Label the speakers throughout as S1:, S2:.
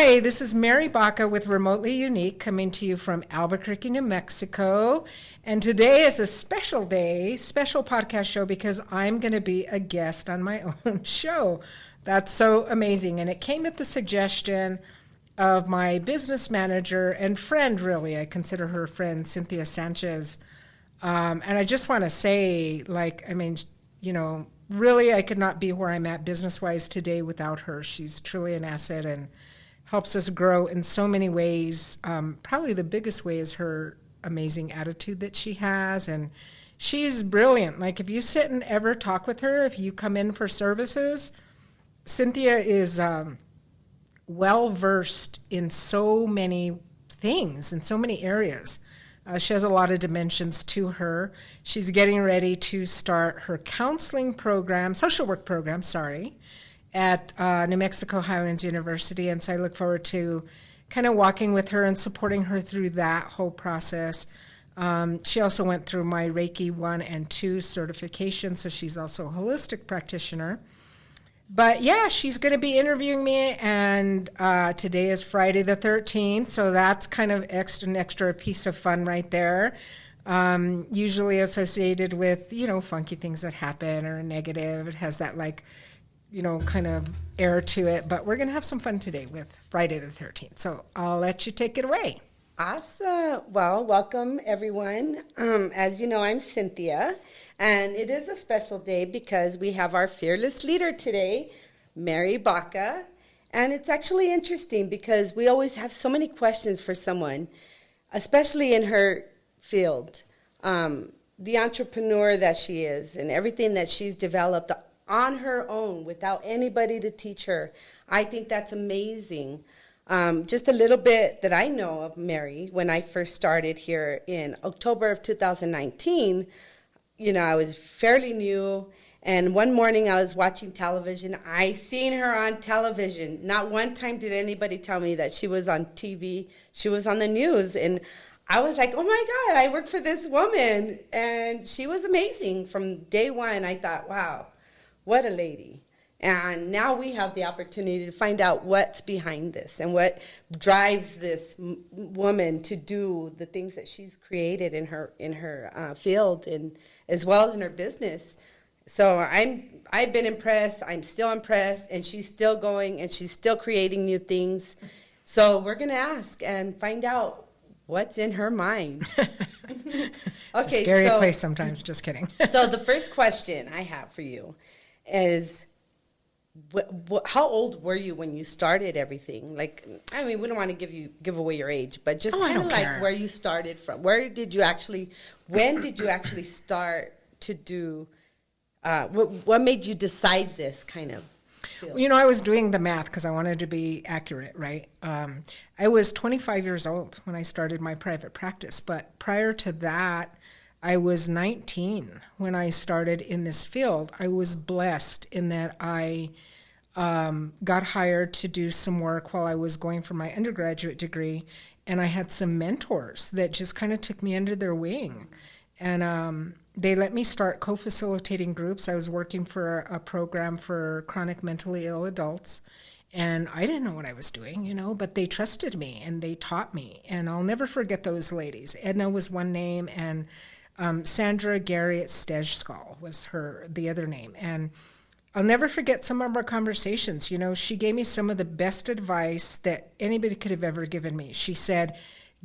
S1: Hi, this is Mary Baca with Remotely Unique coming to you from Albuquerque, New Mexico. And today is a special day, special podcast show because I'm going to be a guest on my own show. That's so amazing. And it came at the suggestion of my business manager and friend, really. I consider her a friend, Cynthia Sanchez. And I just want to say, really I could not be where I'm at business-wise today without her. She's truly an asset and helps us grow in so many ways. Probably the biggest way is her amazing attitude that she has, and she's brilliant. Like, if you sit and ever talk with her, if you come in for services, Cynthia is well-versed in so many things, in so many areas. She has a lot of dimensions to her. She's getting ready to start her counseling program, social work program, at New Mexico Highlands University. And so I look forward to kind of walking with her and supporting her through that whole process. She also went through my Reiki 1 and 2 certification, so she's also a holistic practitioner. But yeah, she's going to be interviewing me, and today is Friday the 13th, so that's kind of an extra piece of fun right there. Usually associated with, funky things that happen or negative. It has that kind of air to it, but we're going to have some fun today with Friday the 13th. So I'll let you take it away.
S2: Awesome. Well, welcome everyone. As you know, I'm Cynthia, and it is a special day because we have our fearless leader today, Mary Baca. And it's actually interesting because we always have so many questions for someone, especially in her field, the entrepreneur that she is and everything that she's developed on her own without anybody to teach her. I think that's amazing. Just a little bit that I know of Mary, when I first started here in October of 2019, I was fairly new, and one morning I was watching television. I seen her on television. Not one time did anybody tell me that she was on TV. She was on the news, and I was like, oh my God, I work for this woman, and she was amazing. From day one, I thought, wow, what a lady. And now we have the opportunity to find out what's behind this and what drives this woman to do the things that she's created in her field, and as well as in her business. So I've been impressed. I'm still impressed, and she's still going, and she's still creating new things. So we're going to ask and find out what's in her mind.
S1: It's a scary place sometimes. Just kidding.
S2: So the first question I have for you is, how old were you when you started everything? We don't want to give away your age, but just kind of where you started from. When did you actually start to do, what made you decide this kind of field?
S1: I was doing the math because I wanted to be accurate, right? I was 25 years old when I started my private practice, but prior to that, I was 19 when I started in this field. I was blessed in that I got hired to do some work while I was going for my undergraduate degree, and I had some mentors that just kind of took me under their wing. And they let me start co-facilitating groups. I was working for a program for chronic mentally ill adults, and I didn't know what I was doing, but they trusted me and they taught me. And I'll never forget those ladies. Edna was one name, and Sandra Garriott Stejskal was the other name. And I'll never forget some of our conversations. She gave me some of the best advice that anybody could have ever given me. She said,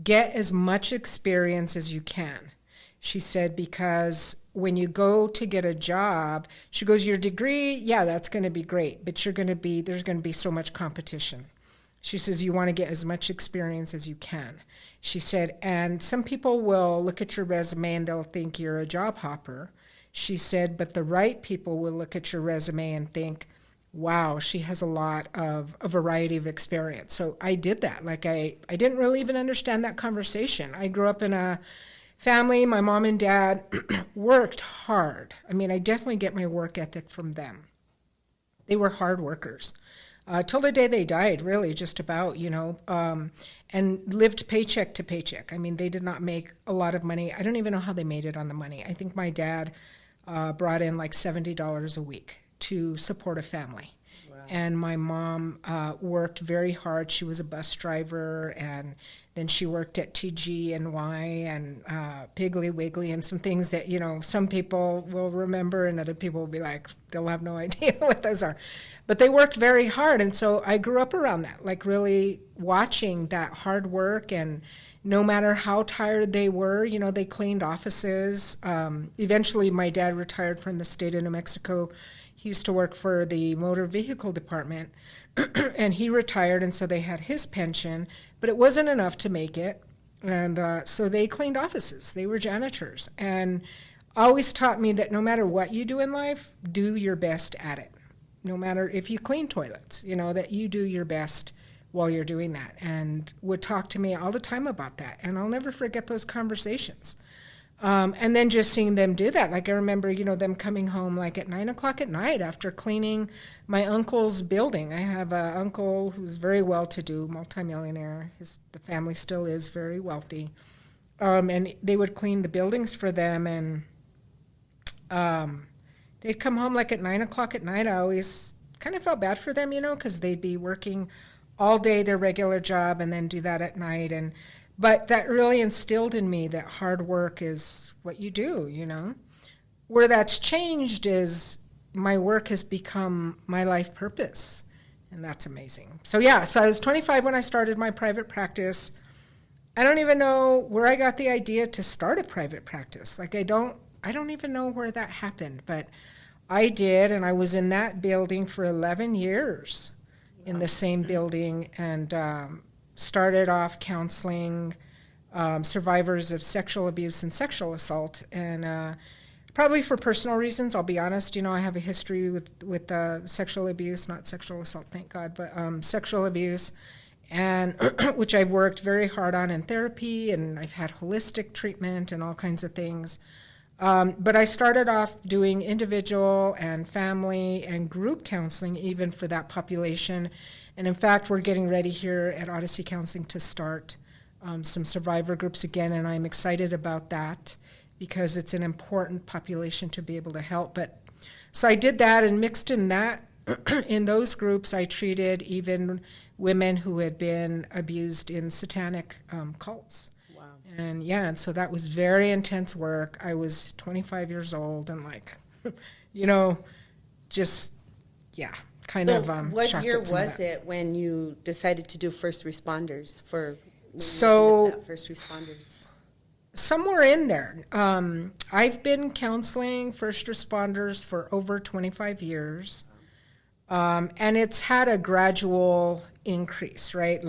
S1: get as much experience as you can. She said, because when you go to get a job, she goes, your degree, yeah, that's going to be great, but there's going to be so much competition. She says, you want to get as much experience as you can. She said, and some people will look at your resume and they'll think you're a job hopper. She said, but the right people will look at your resume and think, wow, she has a variety of experience. So I did that. I didn't really even understand that conversation. I grew up in a family, my mom and dad worked hard. I definitely get my work ethic from them. They were hard workers. Till the day they died, really, just about, and lived paycheck to paycheck. They did not make a lot of money. I don't even know how they made it on the money. I think my dad brought in $70 a week to support a family. Wow. And my mom worked very hard. She was a bus driver, and then she worked at TG&Y and Piggly Wiggly and some things that, some people will remember and other people will be like, they'll have no idea what those are. But they worked very hard, and so I grew up around that, like really watching that hard work. And no matter how tired they were, they cleaned offices. Eventually, my dad retired from the state of New Mexico. He used to work for the motor vehicle department, and he retired, and so they had his pension, but it wasn't enough to make it. And so they cleaned offices. They were janitors, and always taught me that no matter what you do in life, do your best at it. No matter if you clean toilets, that you do your best while you're doing that, and would talk to me all the time about that. And I'll never forget those conversations. And then just seeing them do that. Like I remember, them coming home like at 9 o'clock at night after cleaning my uncle's building. I have an uncle who's very well-to-do, multimillionaire. The family still is very wealthy. And they would clean the buildings for them, and they'd come home like at 9 o'clock at night. I always kind of felt bad for them, because they'd be working all day their regular job and then do that at night. But that really instilled in me that hard work is what you do, Where that's changed is my work has become my life purpose, and that's amazing. So I was 25 when I started my private practice. I don't even know where I got the idea to start a private practice. Like I don't even know where that happened, but I did, and I was in that building for 11 years in the same building, and started off counseling survivors of sexual abuse and sexual assault, and probably for personal reasons, I'll be honest. I have a history with sexual abuse, not sexual assault, thank God, but sexual abuse, and which I've worked very hard on in therapy, and I've had holistic treatment and all kinds of things. But I started off doing individual and family and group counseling even for that population. And in fact, we're getting ready here at Odyssey Counseling to start some survivor groups again, and I'm excited about that because it's an important population to be able to help. So I did that, and mixed in that, in those groups, I treated even women who had been abused in satanic cults. And so that was very intense work. I was 25 years old and
S2: what year was it when you decided to do first responders first responders?
S1: Somewhere in there. I've been counseling first responders for over 25 years, and it's had a gradual increase, right?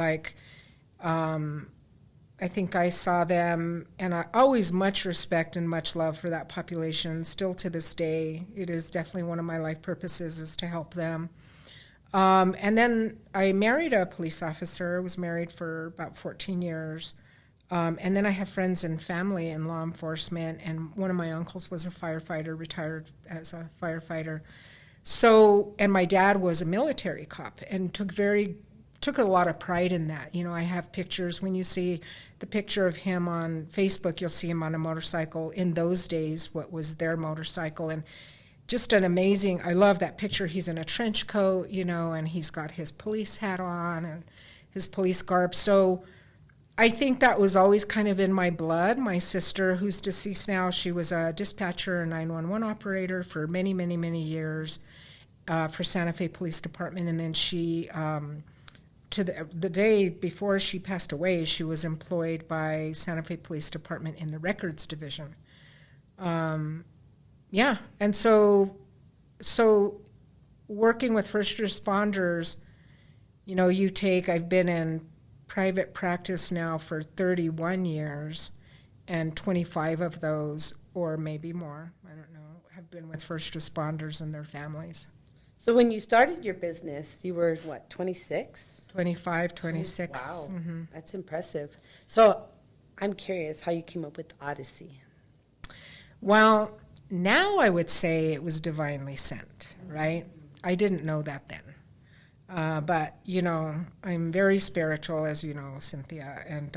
S1: I think I saw them, and I always much respect and much love for that population. Still to this day, it is definitely one of my life purposes is to help them. And then I married a police officer. I was married for about 14 years. And then I have friends and family in law enforcement, and one of my uncles was a firefighter, retired as a firefighter. And my dad was a military cop and took a lot of pride in that. I have pictures. When you see the picture of him on Facebook, you'll see him on a motorcycle. In those days, what was their motorcycle, and just an amazing, I love that picture. He's in a trench coat, and he's got his police hat on and his police garb. So I think that was always kind of in my blood. My sister, who's deceased now, she was a dispatcher and 911 operator for many, many, many years for Santa Fe Police Department, and then she to the day before she passed away, she was employed by Santa Fe Police Department in the records division. And so working with first responders, I've been in private practice now for 31 years, and 25 of those, or maybe more, I don't know, have been with first responders and their families.
S2: So when you started your business, you were, 26?
S1: 25, 26.
S2: Wow,
S1: Mm-hmm.
S2: That's impressive. So I'm curious how you came up with Odyssey.
S1: Well, now I would say it was divinely sent, right? I didn't know that then. But, I'm very spiritual, as you know, Cynthia, and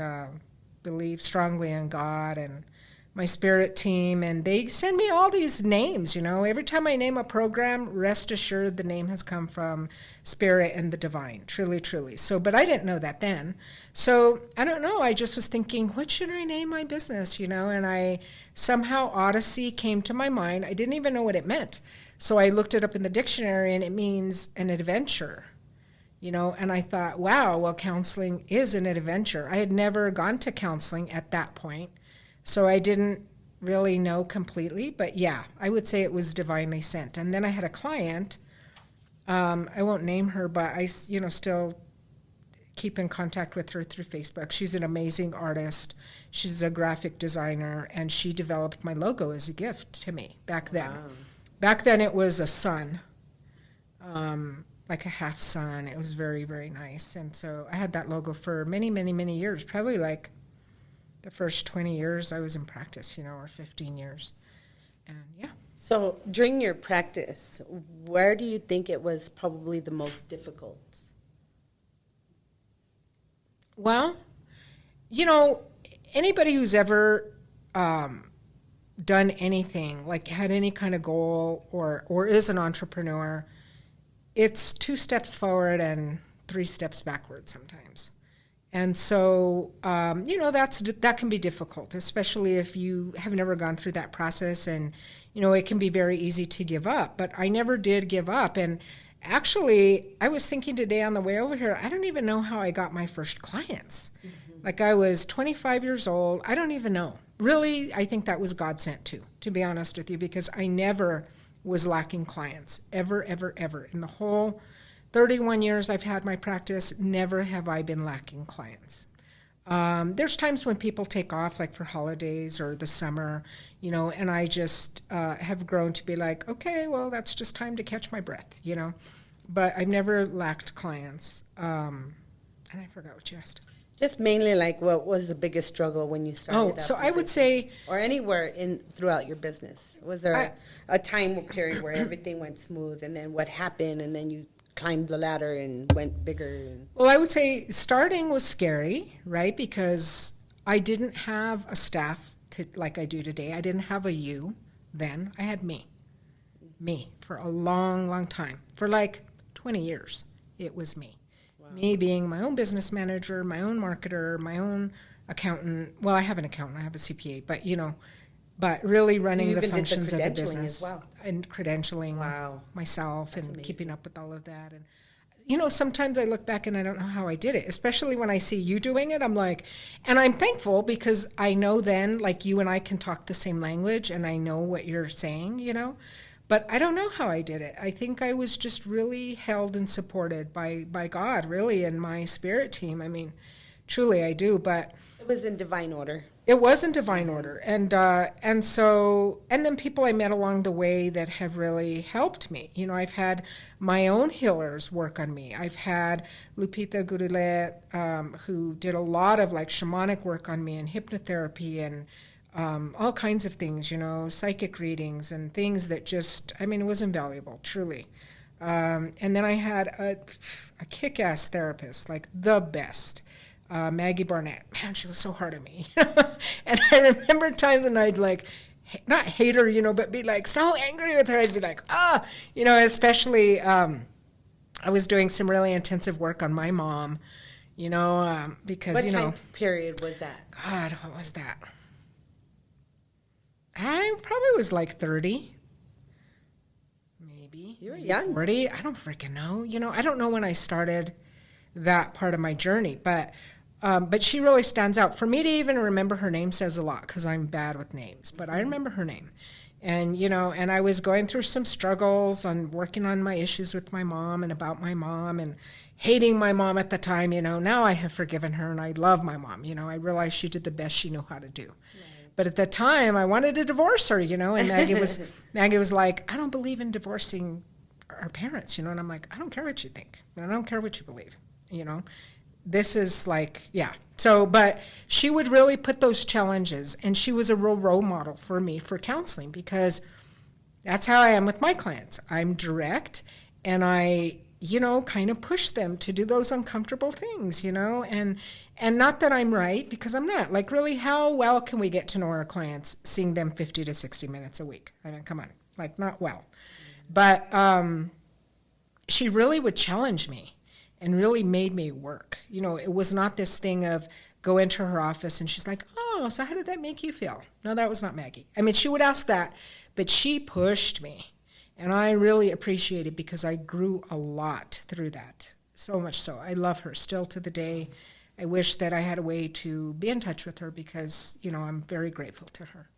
S1: believe strongly in God and my spirit team, and they send me all these names, Every time I name a program, rest assured the name has come from spirit and the divine, truly, truly. So, but I didn't know that then. So, I don't know. I just was thinking, what should I name my business, And somehow Odyssey came to my mind. I didn't even know what it meant. So I looked it up in the dictionary, and it means an adventure. And I thought, wow, well, counseling is an adventure. I had never gone to counseling at that point. So I didn't really know completely, but yeah, I would say it was divinely sent. And then I had a client, I won't name her, but I, still keep in contact with her through Facebook. She's an amazing artist. She's a graphic designer, and she developed my logo as a gift to me back then. Wow. Back then it was a sun, like a half sun. It was very, very nice. And so I had that logo for many, many, many years, probably like the first 20 years I was in practice, or 15 years. And yeah.
S2: So during your practice, where do you think it was probably the most difficult?
S1: Well, anybody who's ever done anything, like had any kind of goal or is an entrepreneur, it's 2 steps forward and 3 steps backward sometimes. And so, that can be difficult, especially if you have never gone through that process. And, it can be very easy to give up. But I never did give up. And actually, I was thinking today on the way over here, I don't even know how I got my first clients. Mm-hmm. Like, I was 25 years old. I don't even know. Really, I think that was God sent too, to be honest with you, because I never was lacking clients, ever, ever, ever. In the whole 31 years I've had my practice, never have I been lacking clients. There's times when people take off, like for holidays or the summer, and I just have grown to be like, okay, well, that's just time to catch my breath, But I've never lacked clients. And I forgot what you asked.
S2: Just mainly like what was the biggest struggle when you started?
S1: Oh, so I would say...
S2: Or anywhere throughout your business. Was there a time period where everything went smooth, and then what happened, and then you climbed the ladder and went bigger?
S1: Well, I would say starting was scary, right? Because I didn't have a staff like I do today. I didn't have a you then. I had me for a long, long time. For like 20 years, it was me. Wow. Me being my own business manager, my own marketer, my own accountant. Well, I have an accountant. I have a CPA, but really running the functions of the business and credentialing myself. That's and amazing. Keeping up with all of that. And, sometimes I look back and I don't know how I did it, especially when I see you doing it. I'm like, and I'm thankful because I know then, like, you and I can talk the same language and I know what you're saying, but I don't know how I did it. I think I was just really held and supported by God, really, and my spirit team. I mean, truly I do, but...
S2: It was in divine order.
S1: It was in divine order. And then people I met along the way that have really helped me. I've had my own healers work on me. I've had Lupita Gurulet, who did a lot of like shamanic work on me and hypnotherapy and all kinds of things, psychic readings and things that just, it was invaluable, truly. And then I had a kick-ass therapist, like the best. Maggie Barnett, man, she was so hard on me. And I remember times when I'd like, not hate her, but be like so angry with her. I'd be like, especially I was doing some really intensive work on my mom, because,
S2: What time period was that?
S1: God, what was that? I probably was like 30. Maybe.
S2: You were young.
S1: 40. I don't freaking know. I don't know when I started that part of my journey, but she really stands out. For me to even remember her name says a lot because I'm bad with names, but I remember her name. And, and I was going through some struggles on working on my issues with my mom and about my mom and hating my mom at the time. Now I have forgiven her and I love my mom. I realized she did the best she knew how to do. Right. But at the time I wanted to divorce her, and Maggie was like, I don't believe in divorcing our parents, and I'm like, I don't care what you think. I don't care what you believe. This is like, yeah. So, but she would really put those challenges, and she was a real role model for me for counseling because that's how I am with my clients. I'm direct, and I kind of push them to do those uncomfortable things, and not that I'm right, because I'm not. Like, really, how well can we get to know our clients seeing them 50 to 60 minutes a week? I mean, come on, like, not well. But she really would challenge me and really made me work. It was not this thing of go into her office and she's like, oh, so how did that make you feel? No, that was not Maggie. I mean, she would ask that, but she pushed me. And I really appreciate it because I grew a lot through that. So much so. I love her still to the day. I wish that I had a way to be in touch with her because, I'm very grateful to her.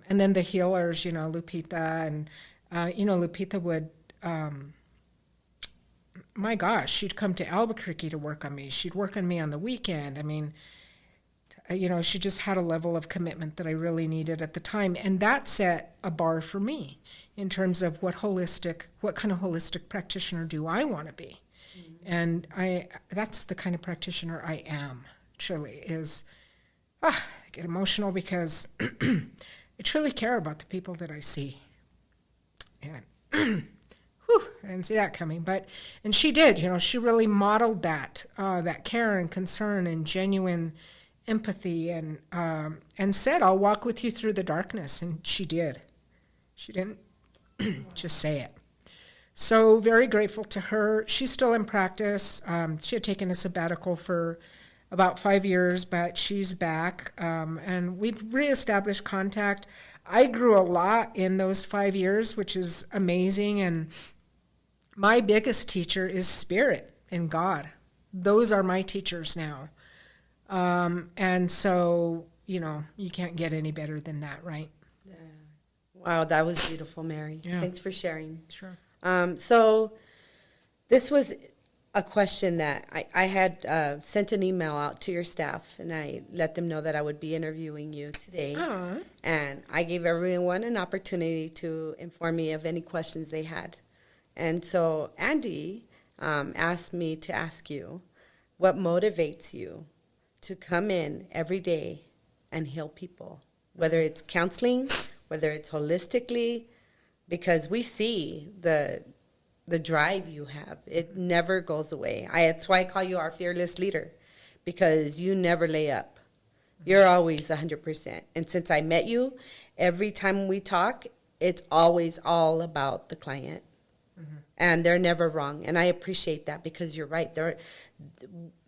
S1: And then the healers, Lupita, and, Lupita would, my gosh, she'd come to Albuquerque to work on me. She'd work on me on the weekend. I mean, she just had a level of commitment that I really needed at the time. And that set a bar for me in terms of what kind of holistic practitioner do I want to be. Mm-hmm. And that's the kind of practitioner I am, truly, I get emotional because I truly care about the people that I see. And I didn't see that coming, and she did, she really modeled that care and concern and genuine empathy and said, I'll walk with you through the darkness. And she did. She didn't just say it. So very grateful to her. She's still in practice. She had taken a sabbatical for about 5 years, but she's back. And we've reestablished contact. I grew a lot in those 5 years, which is amazing. And my biggest teacher is Spirit and God. Those are my teachers now. And so, you can't get any better than that, right?
S2: Yeah. Wow, that was beautiful, Mary.
S1: Yeah.
S2: Thanks for sharing.
S1: Sure.
S2: So this was a question that I had sent an email out to your staff, and I let them know that I would be interviewing you today.
S1: Aww.
S2: And I gave everyone an opportunity to inform me of any questions they had. And so Andy asked me to ask you, what motivates you to come in every day and heal people, whether it's counseling, whether it's holistically, because we see the drive you have. It never goes away. That's why I call you our fearless leader, because you never lay up. You're always 100%. And since I met you, every time we talk, it's always all about the client. Mm-hmm. And they're never wrong. And I appreciate that, because you're right.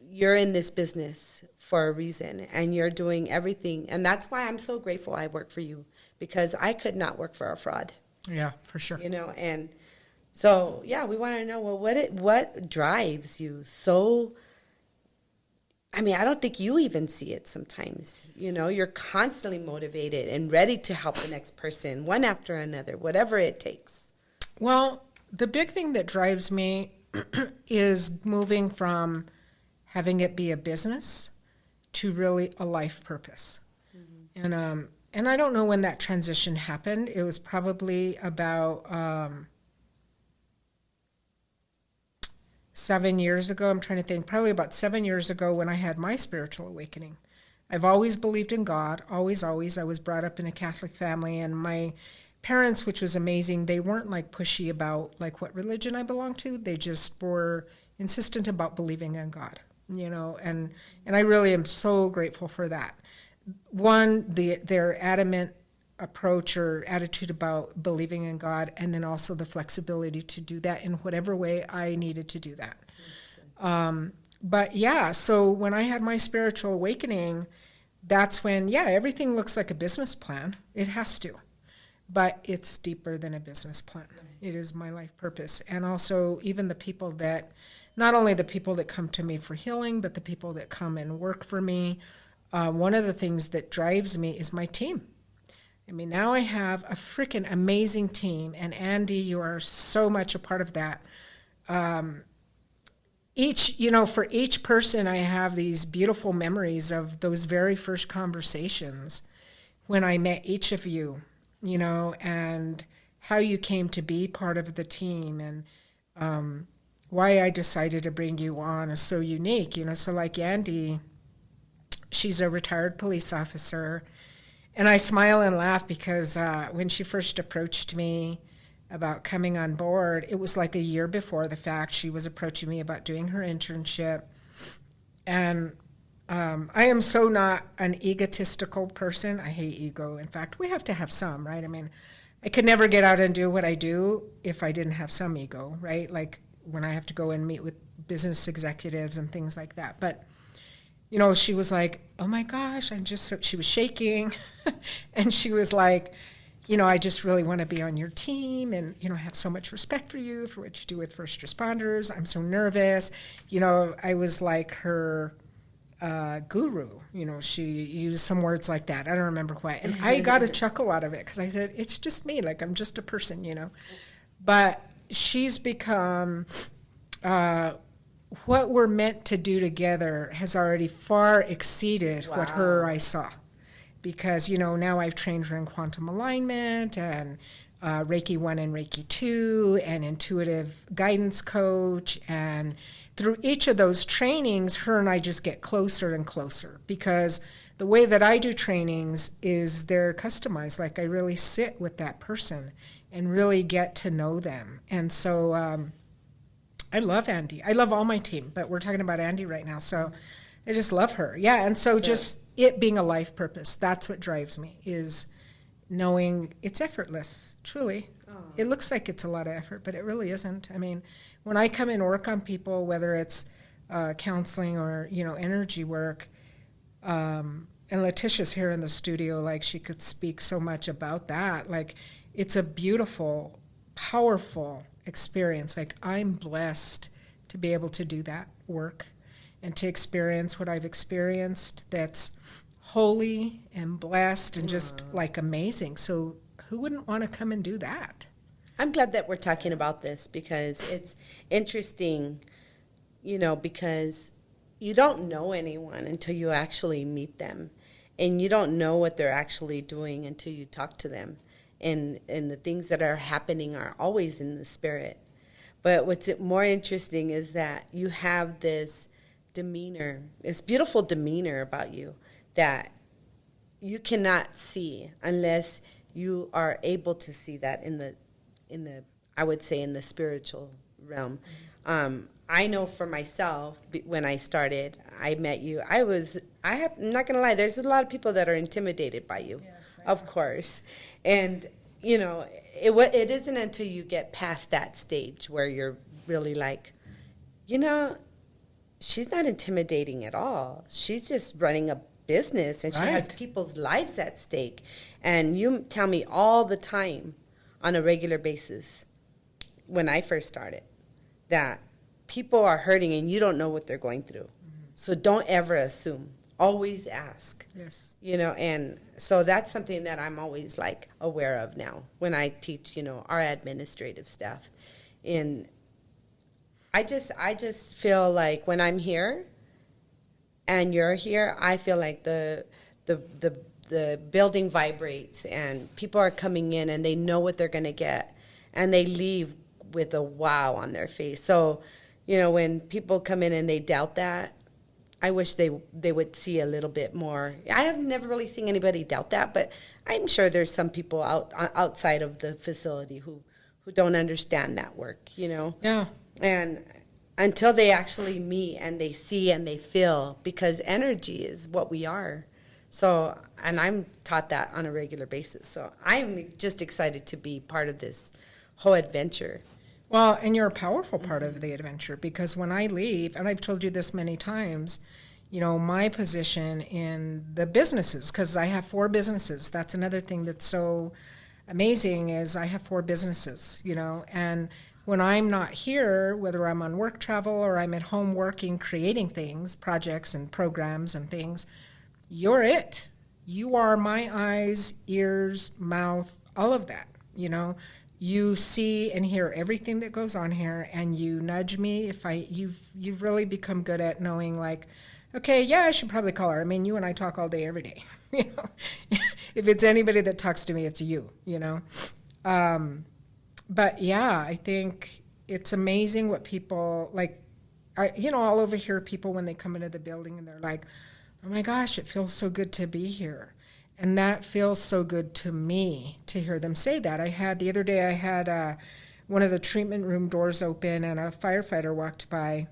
S2: You're in this business for a reason, and you're doing everything. And that's why I'm so grateful I work for you, because I could not work for a fraud.
S1: Yeah, for sure.
S2: And so, yeah, we want to know, well, what drives you so? I mean, I don't think you even see it sometimes. You're constantly motivated and ready to help the next person, one after another, whatever it takes.
S1: Well, the big thing that drives me is moving from having it be a business to really a life purpose. Mm-hmm. And I don't know when that transition happened. It was probably about 7 years ago. I'm trying to think. Probably about 7 years ago when I had my spiritual awakening. I've always believed in God. Always, always. I was brought up in a Catholic family, and my parents, which was amazing, they weren't like pushy about like what religion I belonged to. They just were insistent about believing in God, and I really am so grateful for that. One, their adamant approach or attitude about believing in God, and then also the flexibility to do that in whatever way I needed to do that. But yeah, so when I had my spiritual awakening, that's when, everything looks like a business plan. It has to. But it's deeper than a business plan. It is my life purpose. And also even the people that, not only the people that come to me for healing, but the people that come and work for me. One of the things that drives me is my team. I mean, now I have a freaking amazing team, and Andy, you are so much a part of that. For each person, I have these beautiful memories of those very first conversations when I met each of you, and how you came to be part of the team, and why I decided to bring you on is so unique, So like Andy, she's a retired police officer. And I smile and laugh because when she first approached me, about coming on board, it was like a year before the fact. She was approaching me about doing her internship. And I am so not an egotistical person. I hate ego. In fact, we have to have some, right? I mean, I could never get out and do what I do if I didn't have some ego, right? Like when I have to go and meet with business executives and things like that. But, you know, she was like, oh my gosh, she was shaking. And she was like, you know, I just really want to be on your team, and, you know, I have so much respect for you, for what you do with first responders. I'm so nervous. You know, I was like her guru. You know, she used some words like that. I don't remember quite. And I got a chuckle out of it because I said, it's just me. Like, I'm just a person, you know. But she's become, what we're meant to do together has already far exceeded what her I saw. Because, you know, now I've trained her in quantum alignment and Reiki 1 and Reiki 2 and intuitive guidance coach. And through each of those trainings, her and I just get closer and closer. Because the way that I do trainings is they're customized. Like, I really sit with that person and really get to know them. And so I love Andy. I love all my team, but we're talking about Andy right now. So I just love her. Yeah, and so just it being a life purpose, that's what drives me, is knowing it's effortless, truly. It looks like it's a lot of effort, but it really isn't. I mean, when I come and work on people, whether it's counseling or, you know, energy work, and Letitia's here in the studio, like, she could speak so much about that. Like, it's a beautiful, powerful experience. Like, I'm blessed to be able to do that work and to experience what I've experienced that's holy and blessed and just, like, amazing. So who wouldn't want to come and do that?
S2: I'm glad that we're talking about this because it's interesting, you know, because you don't know anyone until you actually meet them. And you don't know what they're actually doing until you talk to them. And the things that are happening are always in the spirit. But what's more interesting is that you have this demeanor, this beautiful demeanor about you that you cannot see unless you are able to see that in the I would say in the spiritual realm. I know for myself, when I started, I met you. I'm not going to lie, there's a lot of people that are intimidated by you, yes, of course. And, you know, it isn't until you get past that stage where you're really like, you know, she's not intimidating at all. She's just running a business, and she has people's lives at stake. And you tell me all the time, on a regular basis, when I first started, that people are hurting and you don't know what they're going through. Mm-hmm. So don't ever assume. Always ask. Yes. You know, and so that's something that I'm always, like, aware of now when I teach, you know, our administrative staff. And I just feel like when I'm here and you're here, I feel like the building vibrates and people are coming in and they know what they're going to get and they leave with a wow on their face. So, you know, when people come in and they doubt that, I wish they would see a little bit more. I have never really seen anybody doubt that, but I'm sure there's some people outside of the facility who don't understand that work, you know? Yeah. And until they actually meet and they see and they feel, because energy is what we are. So, and I'm taught that on a regular basis. So I'm just excited to be part of this whole adventure.
S1: Well, and you're a powerful part of the adventure, because when I leave, and I've told you this many times, you know, my position in the businesses, because I have 4 businesses. That's another thing that's so amazing, is I have 4 businesses, you know, and when I'm not here, whether I'm on work travel or I'm at home working, creating things, projects and programs and things, you're it. You are my eyes, ears, mouth, all of that, you know. You see and hear everything that goes on here, and you nudge me if you've really become good at knowing, like, okay, yeah, I should probably call her. I mean, you and I talk all day, every day. You know, if it's anybody that talks to me, it's you, you know. But yeah, I think it's amazing what people, like, I'll overhear people when they come into the building and they're like, oh my gosh, it feels so good to be here. And that feels so good to me to hear them say that. The other day I had one of the treatment room doors open and a firefighter walked by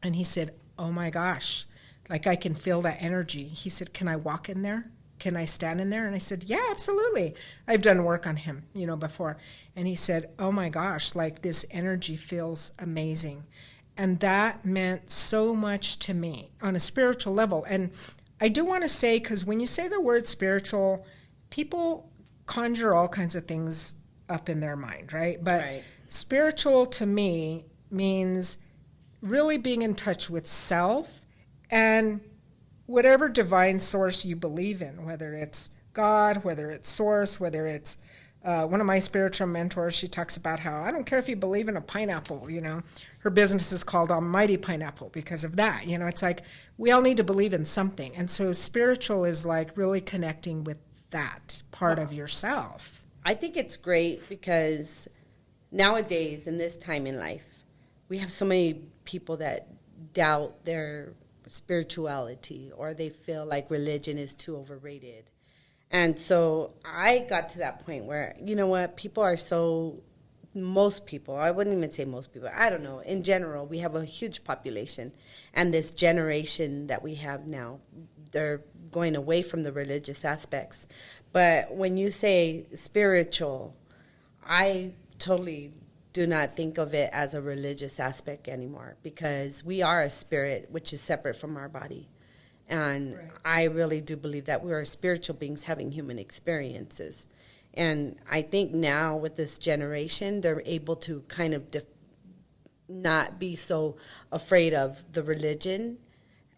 S1: and he said, "Oh my gosh, like I can feel that energy." He said, "Can I walk in there? Can I stand in there?" And I said, "Yeah, absolutely." I've done work on him, before. And he said, "Oh my gosh, like this energy feels amazing." And that meant so much to me on a spiritual level. And I do want to say, because when you say the word spiritual, people conjure all kinds of things up in their mind, right? But
S2: Right.
S1: spiritual to me means really being in touch with self and whatever divine source you believe in, whether it's God, whether it's source, whether it's one of my spiritual mentors, she talks about how I don't care if you believe in a pineapple, her business is called Almighty Pineapple because of that. It's like we all need to believe in something. And so spiritual is like really connecting with that part of yourself.
S2: I think it's great because nowadays, in this time in life, we have so many people that doubt their spirituality or they feel like religion is too overrated. And so I got to that point where, you know what, most people, I wouldn't even say most people, I don't know, in general, we have a huge population. And this generation that we have now, they're going away from the religious aspects. But when you say spiritual, I totally do not think of it as a religious aspect anymore because we are a spirit which is separate from our body. And right. I really do believe that we are spiritual beings having human experiences. And I think now with this generation, they're able to kind of not be so afraid of the religion.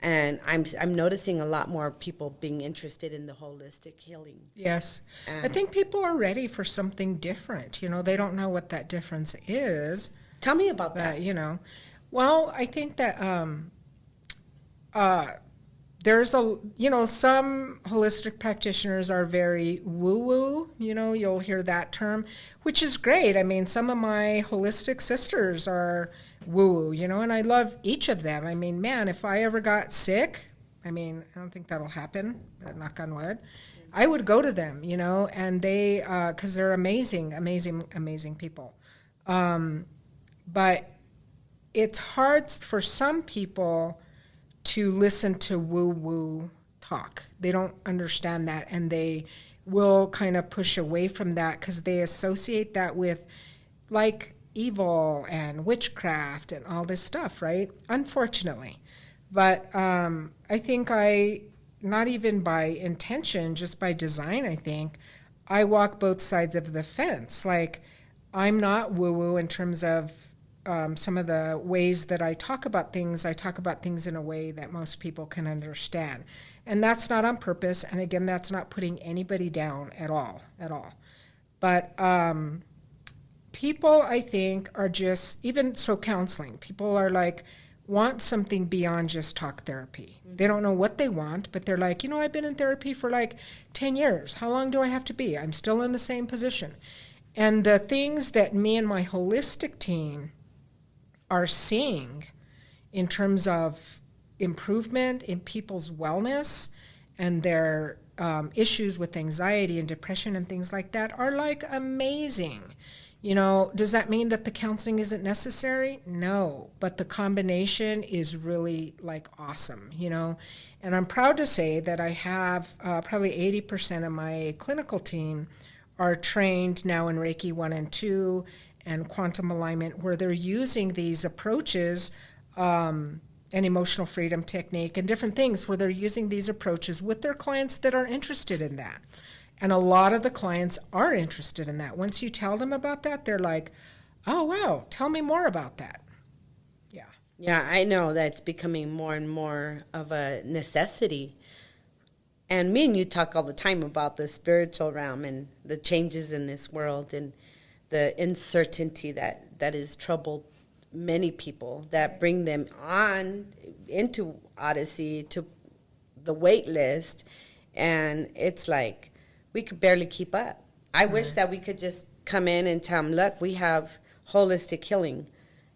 S2: And I'm noticing a lot more people being interested in the holistic healing.
S1: Yes. I think people are ready for something different. They don't know what that difference is.
S2: Tell me about that.
S1: Well, I think that there's some holistic practitioners are very woo-woo, you'll hear that term, which is great. I mean, some of my holistic sisters are woo-woo, and I love each of them. I mean, man, if I ever got sick, I don't think that'll happen, but knock on wood, I would go to them, and they, because they're amazing, amazing, amazing people. But it's hard for some people to listen to woo-woo talk. They don't understand that, and they will kind of push away from that because they associate that with, like, evil and witchcraft and all this stuff, right? Unfortunately. But I think not even by intention, just by design, I think, I walk both sides of the fence. Like, I'm not woo-woo in terms of some of the ways that I talk about things in a way that most people can understand. And that's not on purpose. And again, that's not putting anybody down at all. But people, I think, are just, even so counseling, people are like, want something beyond just talk therapy. Mm-hmm. They don't know what they want, but they're like, I've been in therapy for like 10 years. How long do I have to be? I'm still in the same position. And the things that me and my holistic team are seeing in terms of improvement in people's wellness and their issues with anxiety and depression and things like that are like amazing. Does that mean that the counseling isn't necessary? No, but the combination is really like awesome, And I'm proud to say that I have probably 80% of my clinical team are trained now in Reiki 1 and 2 and quantum alignment, where they're using these approaches and emotional freedom technique and different things where they're using these approaches with their clients that are interested in that. And a lot of the clients are interested in that. Once you tell them about that, they're like, oh, wow, tell me more about that. Yeah.
S2: Yeah, I know that's becoming more and more of a necessity. And me and you talk all the time about the spiritual realm and the changes in this world and the uncertainty that has troubled many people, that bring them on into Odyssey, to the wait list. And it's like, we could barely keep up. I wish that we could just come in and tell them, look, we have holistic healing,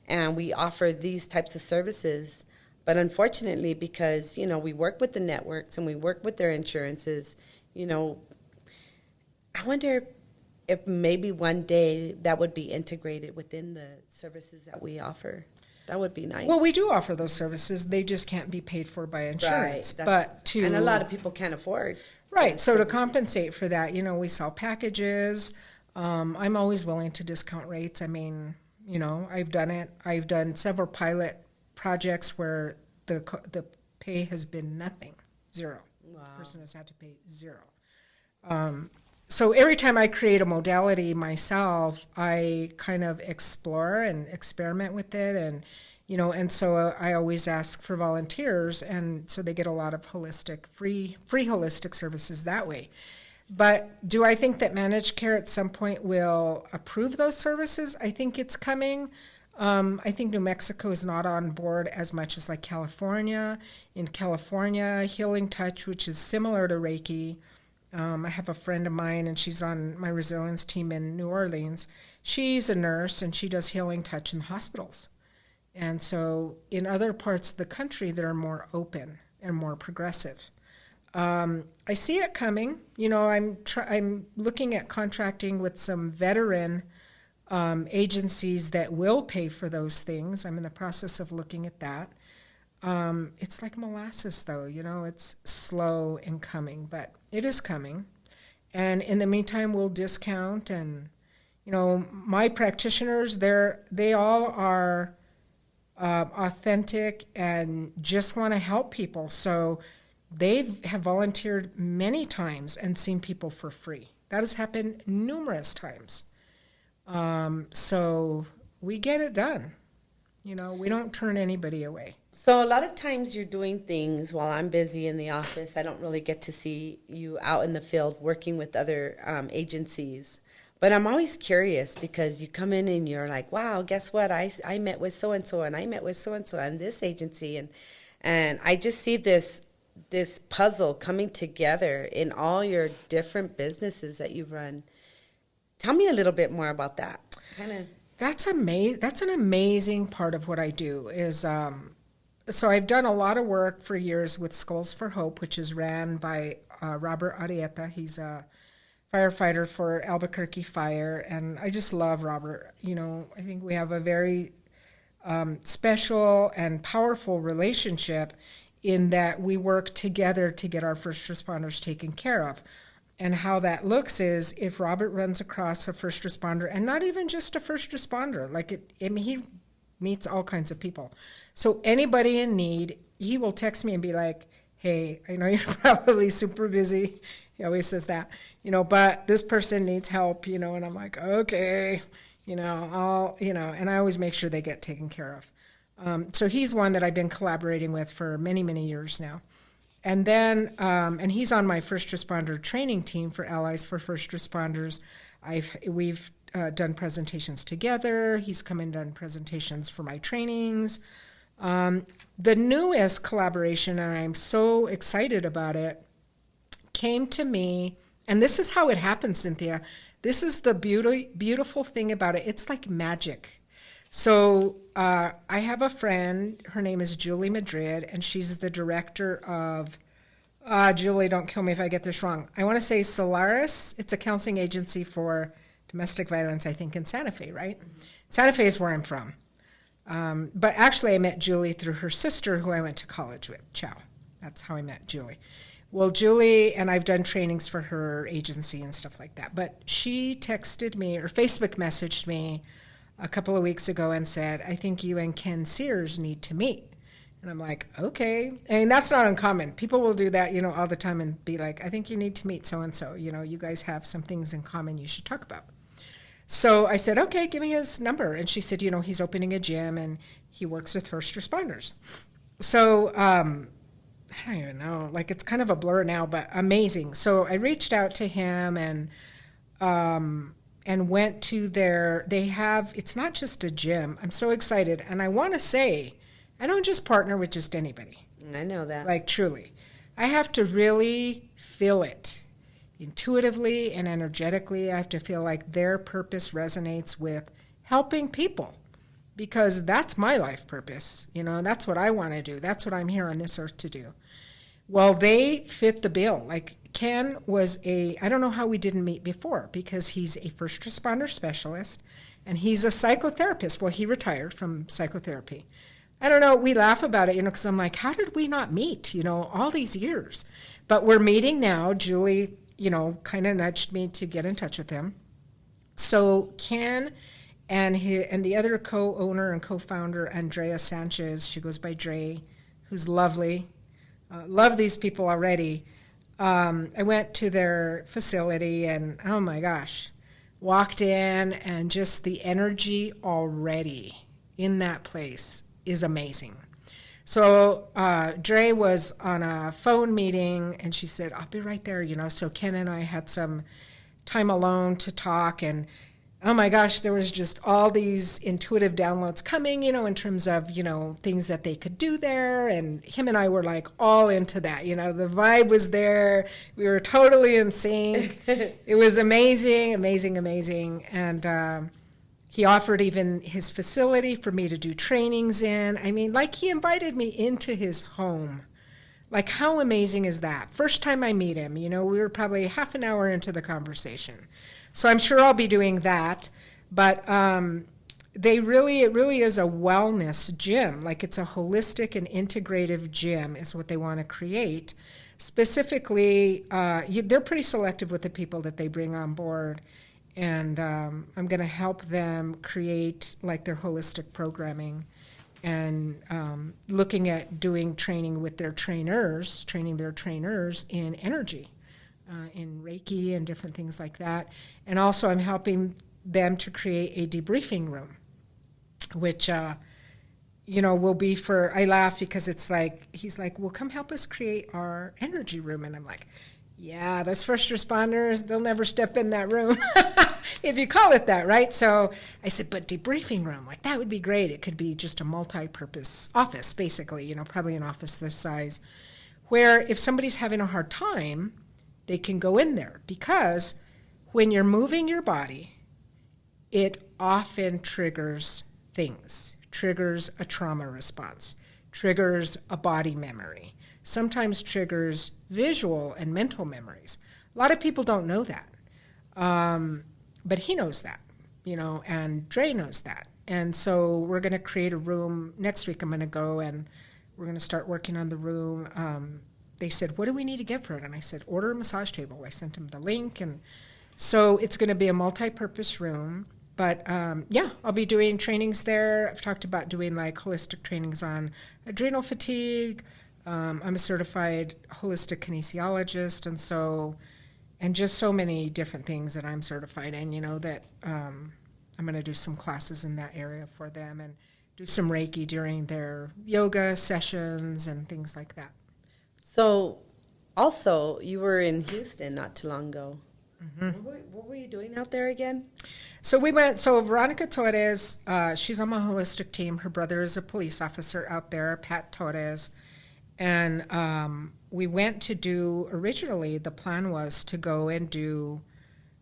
S2: and we offer these types of services. But unfortunately, because, we work with the networks and we work with their insurances, you know, I wonder if maybe one day that would be integrated within the services that we offer. That would be nice.
S1: Well, we do offer those services. They just can't be paid for by insurance.
S2: Right. And a lot of people can't afford.
S1: Right. So to compensate for that, we sell packages. I'm always willing to discount rates. I mean, I've done it. I've done several pilot projects where the pay has been nothing, zero.
S2: Wow.
S1: The person has had to pay zero. So every time I create a modality myself, I kind of explore and experiment with it, and so I always ask for volunteers, and so they get a lot of free holistic services that way. But do I think that managed care at some point will approve those services? I think it's coming. I think New Mexico is not on board as much as like California. In California, Healing Touch, which is similar to Reiki. I have a friend of mine, and she's on my resilience team in New Orleans. She's a nurse, and she does Healing Touch in hospitals. And so in other parts of the country, they're more open and more progressive. I see it coming. I'm looking at contracting with some veteran agencies that will pay for those things. I'm in the process of looking at that. It's like molasses, though. It's slow in coming, but it is coming. And in the meantime, we'll discount. And, my practitioners, they all are authentic and just want to help people. So they have volunteered many times and seen people for free. That has happened numerous times. So we get it done. We don't turn anybody away.
S2: So a lot of times you're doing things while I'm busy in the office. I don't really get to see you out in the field working with other agencies. But I'm always curious because you come in and you're like, wow, guess what? I met with so-and-so, and I met with so-and-so and this agency. And I just see this puzzle coming together in all your different businesses that you run. Tell me a little bit more about that.
S1: That's amazing. That's an amazing part of what I do is, so I've done a lot of work for years with Skulls for Hope, which is ran by Robert Arrieta. He's a firefighter for Albuquerque Fire, and I just love Robert. I think we have a very special and powerful relationship in that we work together to get our first responders taken care of. And how that looks is if Robert runs across a first responder, and not even just a first responder, he meets all kinds of people. So anybody in need, he will text me and be like, hey, I know you're probably super busy. He always says that, but this person needs help, and I'm like, okay, and I always make sure they get taken care of. So he's one that I've been collaborating with for many, many years now. And then, and he's on my first responder training team for Allies for First Responders. We've done presentations together. He's come and done presentations for my trainings. The newest collaboration, and I'm so excited about it, came to me, and this is how it happens, Cynthia. This is the beautiful thing about it. It's like magic. So I have a friend, her name is Julie Madrid, and she's the director of, Julie, don't kill me if I get this wrong. I want to say Solaris. It's a counseling agency for domestic violence, I think, in Santa Fe, right? Mm-hmm. Santa Fe is where I'm from. But actually I met Julie through her sister who I went to college with, Chow. That's how I met Julie. Well, Julie, and I've done trainings for her agency and stuff like that, but she texted me or Facebook messaged me a couple of weeks ago and said, I think you and Ken Sears need to meet. And I'm like, okay. I mean, that's not uncommon. People will do that, all the time and be like, I think you need to meet so-and-so. You guys have some things in common you should talk about. So I said, okay, give me his number. And she said, he's opening a gym and he works with first responders. So I don't even know, it's kind of a blur now, but amazing. So I reached out to him and went to it's not just a gym. I'm so excited. And I want to say, I don't just partner with just anybody.
S2: I know that.
S1: Truly. I have to really feel it intuitively and energetically. I have to feel like their purpose resonates with helping people because that's my life purpose. That's what I want to do. That's what I'm here on this earth to do. Well, they fit the bill. Ken was I don't know how we didn't meet before, because he's a first responder specialist and he's a psychotherapist. Well, he retired from psychotherapy. I don't know, we laugh about it, because I'm like, how did we not meet, all these years? But we're meeting now. Julie, kind of nudged me to get in touch with him. So Ken and the other co-owner and co-founder, Andrea Sanchez, she goes by Dre, who's lovely. Love these people already. I went to their facility and, oh my gosh, walked in, and just the energy already in that place is amazing. So Dre was on a phone meeting, and she said, I'll be right there, So Ken and I had some time alone to talk, and oh my gosh, there was just all these intuitive downloads coming, in terms of, things that they could do there. And him and I were like all into that, the vibe was there. We were totally in sync. It was amazing, amazing, amazing. And he offered even his facility for me to do trainings in. I mean, like, he invited me into his home. Like, how amazing is that? First time I meet him, we were probably half an hour into the conversation. So I'm sure I'll be doing that. But it really is a wellness gym. Like, it's a holistic and integrative gym is what they want to create. Specifically, they're pretty selective with the people that they bring on board. And I'm going to help them create, like, their holistic programming, and looking at doing training with their trainers, training their trainers in energy, in Reiki and different things like that. And also I'm helping them to create a debriefing room, which, will be for, I laugh because it's like, he's like, well, come help us create our energy room. And I'm like, yeah, those first responders, they'll never step in that room, if you call it that, right? So I said, but debriefing room, like, that would be great. It could be just a multi-purpose office, basically, probably an office this size, where if somebody's having a hard time, they can go in there. Because when you're moving your body, it often triggers things, triggers a trauma response, triggers a body memory, sometimes triggers visual and mental memories. A lot of people don't know that. But he knows that, and Dre knows that. And so we're going to create a room. Next week I'm going to go and we're going to start working on the room. They said, what do we need to get for it? And I said, order a massage table. I sent them the link. And so it's going to be a multi-purpose room. But I'll be doing trainings there. I've talked about doing, like, holistic trainings on adrenal fatigue. I'm a certified holistic kinesiologist, and just so many different things that I'm certified in, that I'm going to do some classes in that area for them, and do some Reiki during their yoga sessions and things like that.
S2: So also, you were in Houston not too long ago. Mm-hmm. What were you doing out there again?
S1: So Veronica Torres, she's on my holistic team. Her brother is a police officer out there, Pat Torres. And we went to do, originally the plan was to go and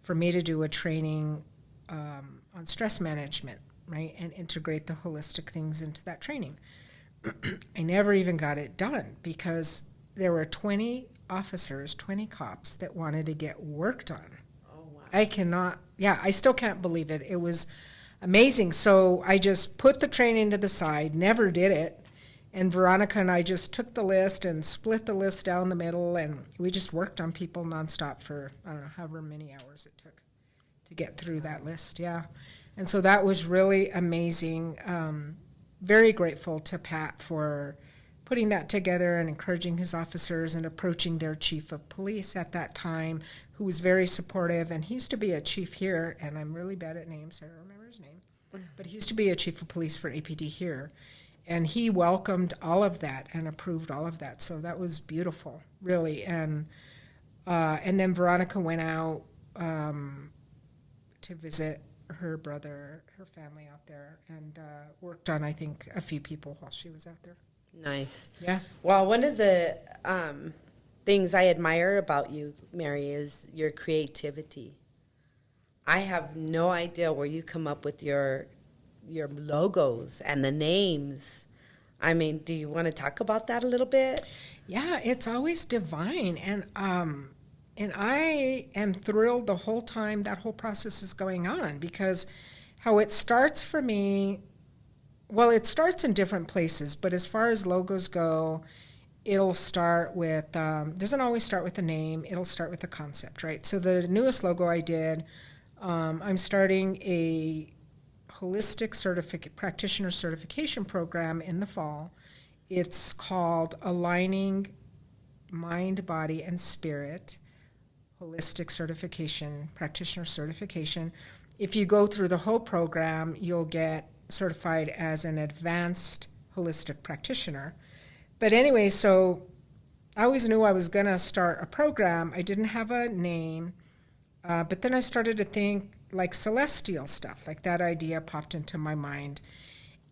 S1: for me to do a training on stress management, right? And integrate the holistic things into that training. I never even got it done because there were 20 officers, 20 cops that wanted to get work done. Oh, wow. I still can't believe it. It was amazing. So I just put the training to the side, never did it. And Veronica and I just took the list and split the list down the middle, and we just worked on people nonstop for, I don't know, however many hours it took to get through that list, yeah. And so that was really amazing. Very grateful to Pat for putting that together and encouraging his officers and approaching their chief of police at that time, who was very supportive. And he used to be a chief here, and I'm really bad at names, so I don't remember his name. But he used to be a chief of police for APD here. And he welcomed all of that and approved all of that. So that was beautiful, really. And then Veronica went out to visit her brother, her family out there, and worked on, I think, a few people while she was out there.
S2: Nice.
S1: Yeah.
S2: Well, one of the things I admire about you, Mary, is your creativity. I have no idea where you come up with your logos and the names. I mean, do you want to talk about that a little bit?
S1: Yeah, it's always divine. And And I am thrilled the whole time that whole process is going on, because how it starts for me, well, it starts in different places, but as far as logos go, it'll start with, doesn't always start with the name, it'll start with the concept, right? So the newest logo I did, I'm starting a holistic practitioner certification program in the fall. It's called Aligning Mind, Body, and Spirit Holistic Certification, Practitioner Certification. If you go through the whole program, you'll get certified as an advanced holistic practitioner. But anyway, so I always knew I was going to start a program. I didn't have a name, but then I started to think like celestial stuff, like that idea popped into my mind.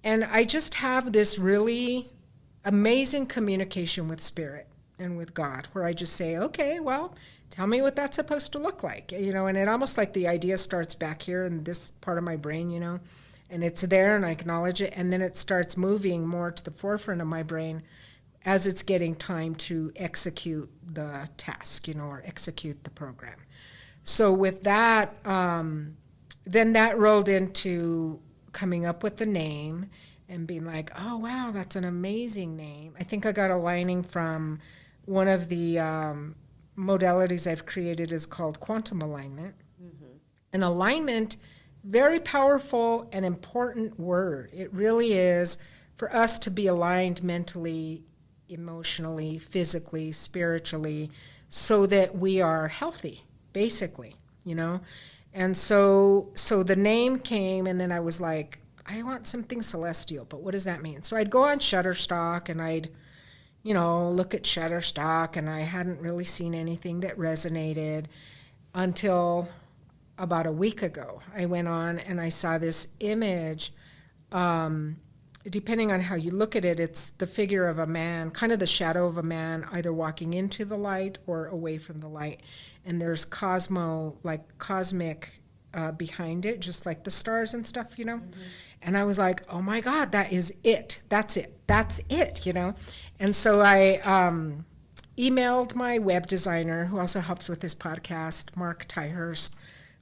S1: And I just have this really amazing communication with Spirit and with God, where I just say, okay, well, tell me what that's supposed to look like, and it almost like the idea starts back here in this part of my brain, and it's there and I acknowledge it, and then it starts moving more to the forefront of my brain as it's getting time to execute the task, or execute the program. So with that, then that rolled into coming up with the name and being like, oh, wow, that's an amazing name. I think I got aligning from one of the modalities I've created is called quantum alignment. Mm-hmm. And alignment, very powerful and important word. It really is for us to be aligned mentally, emotionally, physically, spiritually, so that we are healthy, basically, And so the name came, and then I was like, I want something celestial, but what does that mean? So I'd go on Shutterstock, and I'd look at Shutterstock, and I hadn't really seen anything that resonated until about a week ago. I went on and I saw this image. Depending on how you look at it, it's the figure of a man, kind of the shadow of a man, either walking into the light or away from the light. And there's cosmic behind it, just like the stars and stuff, Mm-hmm. And I was like, oh my God, that is it. That's it. And so I emailed my web designer, who also helps with this podcast, Mark Tyhurst.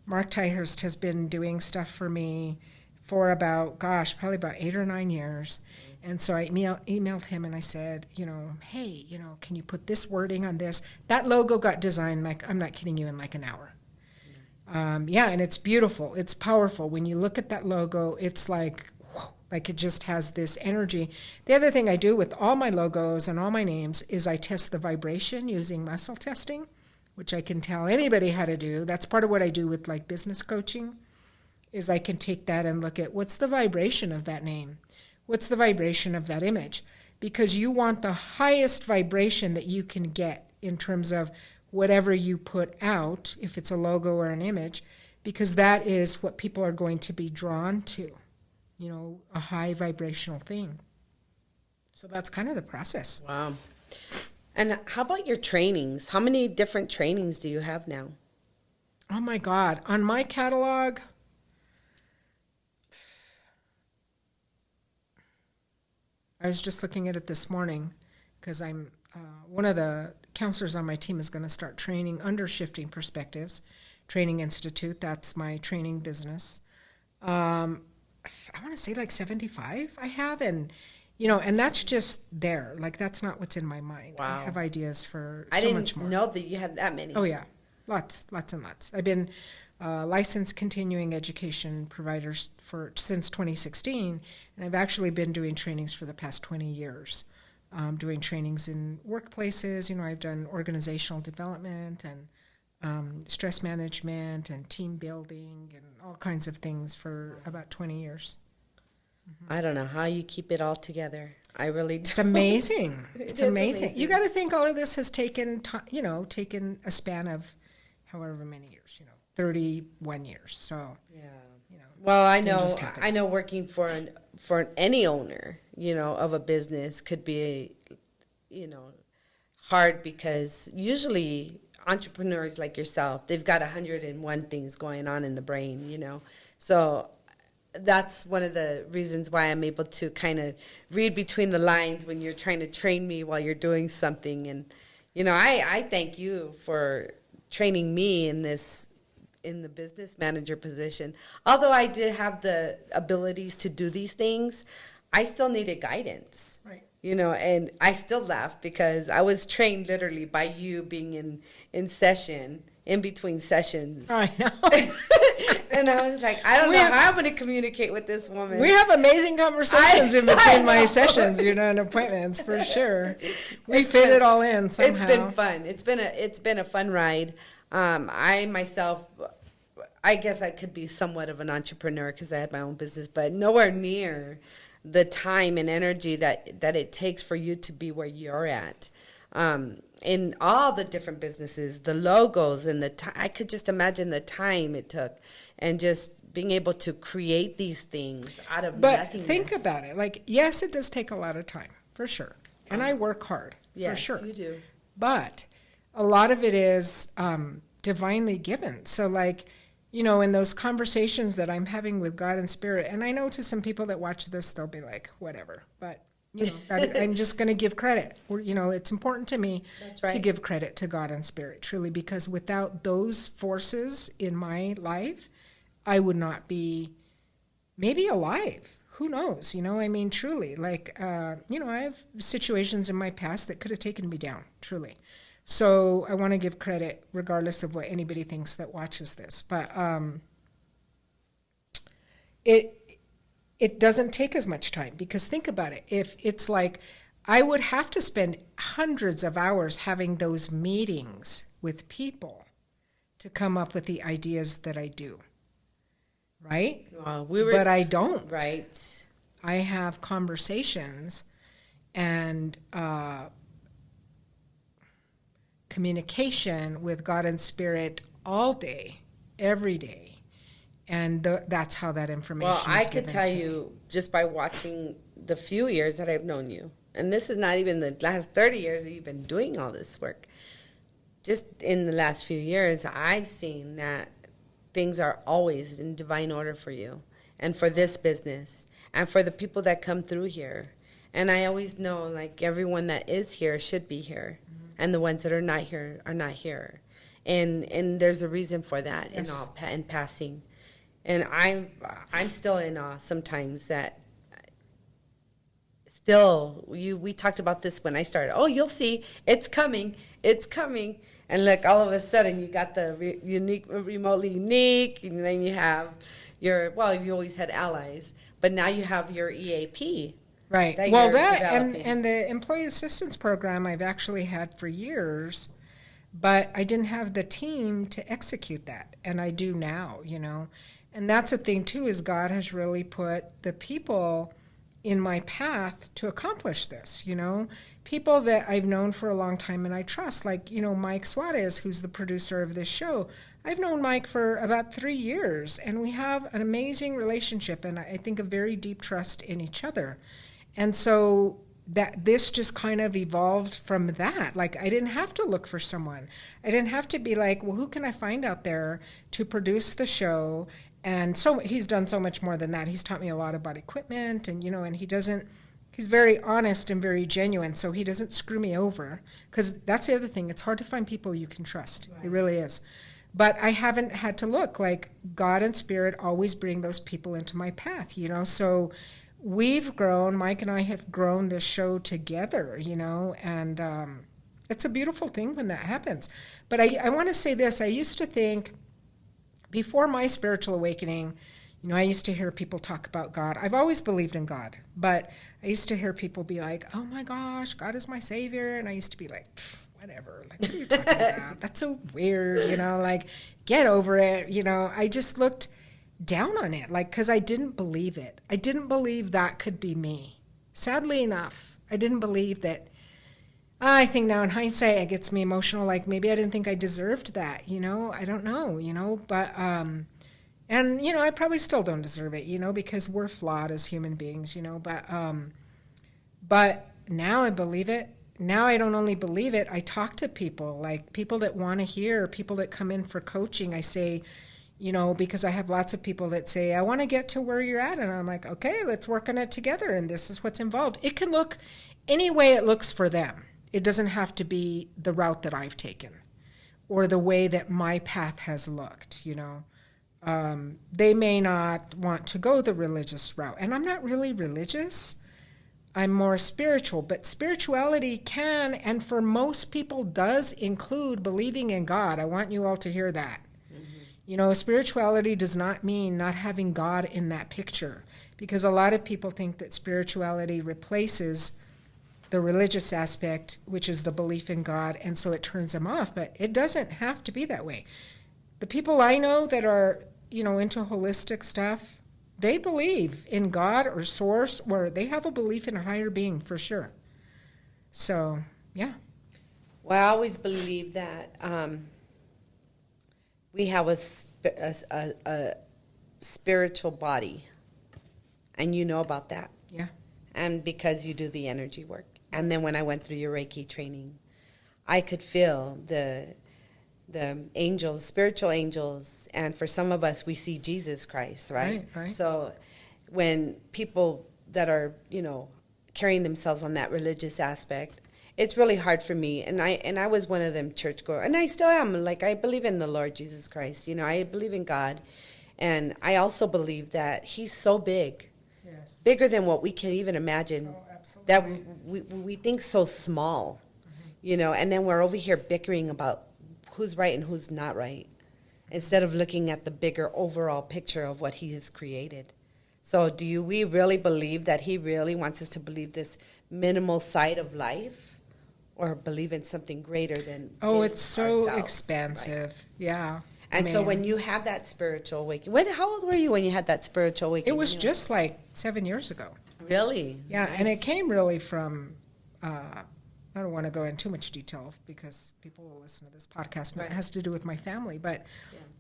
S1: Mark Tyhurst has been doing stuff for me for probably about 8 or 9 years. And so I emailed him and I said, hey, can you put this wording on this? That logo got designed, like, I'm not kidding you, in like an hour. Nice. And it's beautiful. It's powerful. When you look at that logo, it's like it just has this energy. The other thing I do with all my logos and all my names is I test the vibration using muscle testing, which I can tell anybody how to do. That's part of what I do with like business coaching, is I can take that and look at what's the vibration of that name? What's the vibration of that image? Because you want the highest vibration that you can get in terms of whatever you put out, if it's a logo or an image, because that is what people are going to be drawn to, a high vibrational thing. So that's kind of the process.
S2: Wow. And how about your trainings? How many different trainings do you have now?
S1: Oh my God. On my catalog, I was just looking at it this morning because I'm one of the counselors on my team is going to start training under Shifting Perspectives Training Institute. That's my training business. I want to say like 75 I have, and that's just there. Like, that's not what's in my mind. Wow. I have ideas for so much more.
S2: I didn't know that you had that many.
S1: Oh yeah, lots and lots. I've been licensed continuing education providers since 2016, and I've actually been doing trainings for the past 20 years. Doing trainings in workplaces. I've done organizational development and stress management and team building and all kinds of things for about 20 years.
S2: Mm-hmm. I don't know how you keep it all together. I really do.
S1: It's amazing. It's amazing. You got to think all of this has taken a span of however many years, 31 years. So,
S2: well, I know working for any owner, of a business could be, hard, because usually entrepreneurs like yourself, they've got 101 things going on in the brain, So that's one of the reasons why I'm able to kind of read between the lines when you're trying to train me while you're doing something. And, I thank you for training me in the business manager position. Although I did have the abilities to do these things, I still needed guidance.
S1: Right.
S2: And I still laugh because I was trained literally by you being in session, in between sessions.
S1: I know.
S2: And I was like, I don't know how I'm going to communicate with this woman.
S1: We have amazing conversations in between my sessions, and appointments, for sure. We fit it all in somehow.
S2: It's been fun. It's been a fun ride. I myself, I guess I could be somewhat of an entrepreneur because I had my own business, but nowhere near the time and energy that it takes for you to be where you're at. In all the different businesses, the logos and I could just imagine the time it took, and just being able to create these things out of nothingness. But
S1: think about it. Like, yes, it does take a lot of time, for sure. And I work hard, for sure.
S2: Yes, you do.
S1: But a lot of it is divinely given. So, like, in those conversations that I'm having with God and Spirit, and I know to some people that watch this, they'll be like, whatever. But, I'm just going to give credit. It's important to me to give credit to God and Spirit, truly, because without those forces in my life, I would not be maybe alive. Who knows? Truly. Like, I have situations in my past that could have taken me down, truly. So I want to give credit regardless of what anybody thinks that watches this. But it doesn't take as much time, because think about it. If it's like I would have to spend hundreds of hours having those meetings with people to come up with the ideas that I do. Right? But I don't.
S2: Right.
S1: I have conversations and communication with God and Spirit all day, every day. And that's how that information is given.
S2: Well, I could tell you, just by watching the few years that I've known you, and this is not even the last 30 years that you've been doing all this work, just in the last few years, I've seen that things are always in divine order for you and for this business and for the people that come through here. And I always know, like, everyone that is here should be here, and the ones that are not here are not here. And there's a reason for that. Yes. in passing. And I'm still in awe sometimes that still, we talked about this when I started. Oh, you'll see, it's coming. And look, all of a sudden you got the remotely unique, and then you have you always had allies, but now you have your EAP.
S1: Right. And the employee assistance program I've actually had for years, but I didn't have the team to execute that, and I do now, And that's the thing, too, is God has really put the people in my path to accomplish this, People that I've known for a long time and I trust, like, Mike Suarez, who's the producer of this show. I've known Mike for about 3 years, and we have an amazing relationship, and I think a very deep trust in each other. And so that this just kind of evolved from that. Like, I didn't have to look for someone. I didn't have to be like, well, who can I find out there to produce the show? And so he's done so much more than that. He's taught me a lot about equipment, and and he's very honest and very genuine, so he doesn't screw me over, because that's the other thing. It's hard to find people you can trust. Right. It really is. But I haven't had to look. Like, God and Spirit always bring those people into my path, So we've grown, Mike and I have grown this show together, and it's a beautiful thing when that happens. But I want to say this. I used to think, before my spiritual awakening, I used to hear people talk about God. I've always believed in God, but I used to hear people be like, oh my gosh, God is my savior. And I used to be like, whatever, like, what are you talking about? That's so weird, like, get over it. I just looked down on it, like, because I didn't believe it. I didn't believe that could be me. Sadly enough, I didn't believe that. I think now in hindsight it gets me emotional, like maybe I didn't think I deserved that, I don't know, but, and, I probably still don't deserve it, because we're flawed as human beings, but now I believe it. Now I don't only believe it, I talk to people, like people that want to hear, people that come in for coaching. I say, because I have lots of people that say, I want to get to where you're at. And I'm like, okay, let's work on it together. And this is what's involved. It can look any way it looks for them. It doesn't have to be the route that I've taken. or the way that my path has looked, They may not want to go the religious route. And I'm not really religious. I'm more spiritual. But spirituality can, and for most people does, include believing in God. I want you all to hear that. Spirituality does not mean not having God in that picture. Because a lot of people think that spirituality replaces the religious aspect, which is the belief in God, and so it turns them off. But it doesn't have to be that way. The people I know that are into holistic stuff, they believe in God or source, or they have a belief in a higher being for sure. So, yeah.
S2: Well, I always believe that we have a spiritual body, and you know about that.
S1: Yeah.
S2: And because you do the energy work. And then when I went through your Reiki training, I could feel the angels, spiritual angels, and for some of us, we see Jesus Christ, right?
S1: Right.
S2: So when people that are, carrying themselves on that religious aspect, it's really hard for me. And I was one of them churchgoers, and I still am. Like, I believe in the Lord Jesus Christ. I believe in God, and I also believe that He's so big,
S1: Yes.
S2: bigger than what we can even imagine.
S1: Oh, absolutely.
S2: That we think so small, and then we're over here bickering about who's right and who's not right, instead of looking at the bigger overall picture of what He has created. So do we really believe that He really wants us to believe this minimal side of life, or believe in something greater than
S1: it's so
S2: ourselves,
S1: expansive.
S2: right?
S1: Yeah.
S2: And so when you have that spiritual awakening, how old were you when you had that spiritual awakening?
S1: It was just like 7 years ago.
S2: Really?
S1: Yeah,
S2: Nice.
S1: and it came really from, I don't want to go into too much detail because people will listen to this podcast, and
S2: Right.
S1: it has to do with my family. But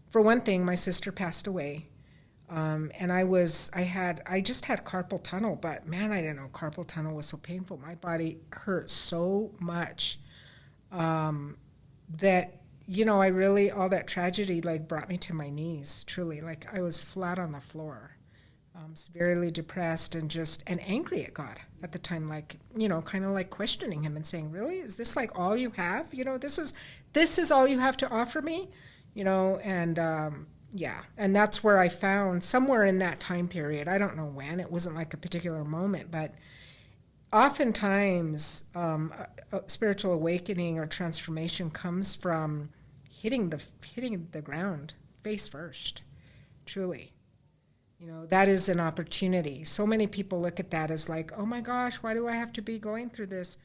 S1: for one thing, my sister passed away, and I just had carpal tunnel, but man, I didn't know carpal tunnel was so painful. My body hurt so much that, I really, all that tragedy brought me to my knees, truly. I was flat on the floor. Severely depressed and angry at God at the time, kind of questioning Him and saying, really, is this all you have? This is all you have to offer me? And and that's where I found, somewhere in that time period, I don't know when, it wasn't a particular moment, but oftentimes a spiritual awakening or transformation comes from hitting the ground face first, truly. That is an opportunity. So many people look at that as oh my gosh, why do I have to be going through this?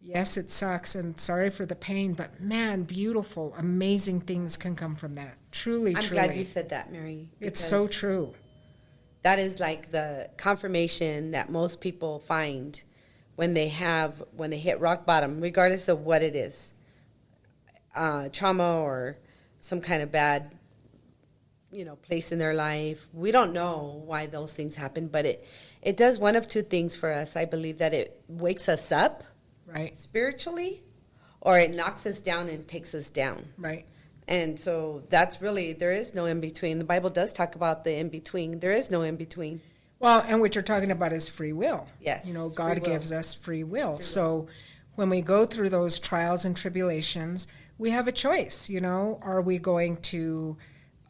S1: Yes, it sucks, and sorry for the pain, but man, beautiful, amazing things can come from that. Truly, truly.
S2: I'm glad you said that, Mary.
S1: It's so true.
S2: That is the confirmation that most people find when they hit rock bottom, regardless of what it is, trauma or some kind of bad place in their life. We don't know why those things happen, but it does one of two things for us. I believe that it wakes us up,
S1: right,
S2: spiritually, or it knocks us down and takes us down.
S1: Right.
S2: And so that's really, there is no in between. The Bible does talk about the in between. There is no in between.
S1: Well, and what you're talking about is free will.
S2: Yes.
S1: God gives us free will. So when we go through those trials and tribulations, we have a choice. Are we going to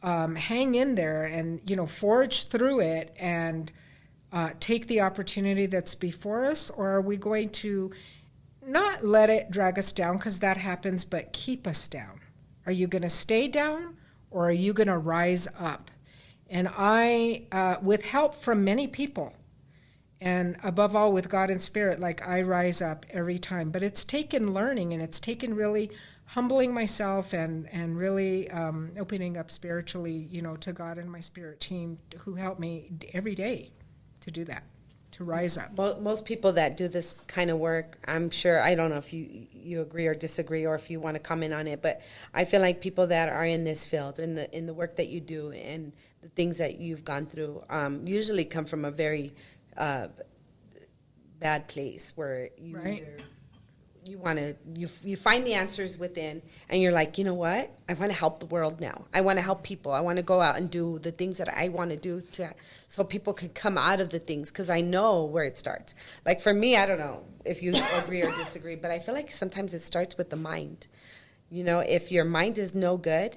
S1: hang in there and, forge through it and take the opportunity that's before us? Or are we going to not let it drag us down, because that happens, but keep us down? Are you going to stay down, or are you going to rise up? And I, with help from many people, and above all with God and Spirit, I rise up every time. But it's taken learning, and it's taken really humbling myself and really opening up spiritually, to God and my spirit team who help me every day to do that, to rise up.
S2: Most people that do this kind of work, I'm sure, I don't know if you agree or disagree, or if you want to comment on it, but I feel like people that are in this field, in the work that you do and the things that you've gone through, usually come from a very bad place where you
S1: right.
S2: You find the answers within, and you're like, you know what? I want to help the world now. I want to help people. I want to go out and do the things that I want to do so people can come out of the things, because I know where it starts. For me, I don't know if you agree or disagree, but I feel like sometimes it starts with the mind. You know, if your mind is no good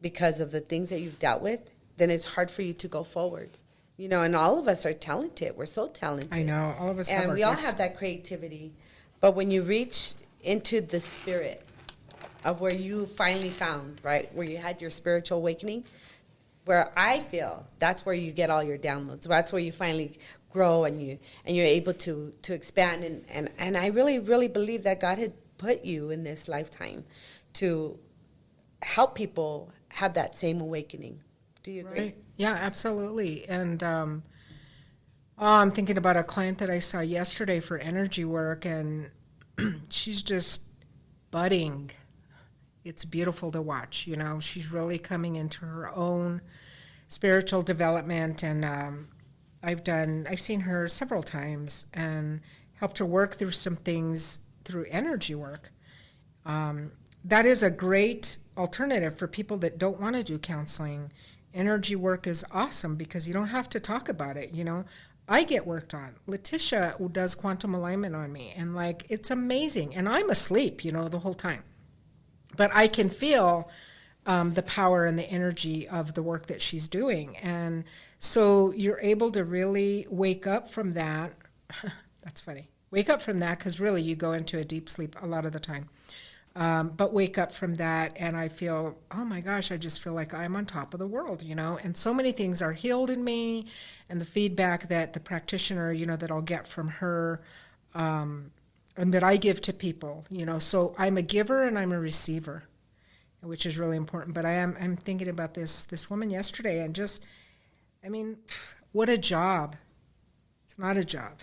S2: because of the things that you've dealt with, then it's hard for you to go forward. You know, and all of us are talented. We're so talented.
S1: I know. All of us have
S2: and
S1: our
S2: we all
S1: gifts.
S2: have that creativity. But when you reach into the spirit of where you finally found, right, where you had your spiritual awakening, where I feel that's where you get all your downloads. That's where you finally grow and you're able to expand. And I really, really believe that God had put you in this lifetime to help people have that same awakening. Do you agree?
S1: Right. Yeah, absolutely. And I'm thinking about a client that I saw yesterday for energy work, and she's just budding. It's beautiful to watch. You know, she's really coming into her own spiritual development, and I've seen her several times and helped her work through some things through energy work. That is a great alternative for people that don't want to do counseling. Energy work is awesome because you don't have to talk about it, you know. I get worked on. Letitia does quantum alignment on me, and like, it's amazing. And I'm asleep, you know, the whole time. But I can feel the power and the energy of the work that she's doing. And so you're able to really wake up from that. That's funny. Wake up from that, because really you go into a deep sleep a lot of the time. But wake up from that, and I feel, oh my gosh, I just feel like I'm on top of the world, you know. And so many things are healed in me, and the feedback that the practitioner, you know, that I'll get from her, and that I give to people, you know. So I'm a giver and I'm a receiver, which is really important. But I'm thinking about this woman yesterday, and just, I mean, what a job. It's not a job.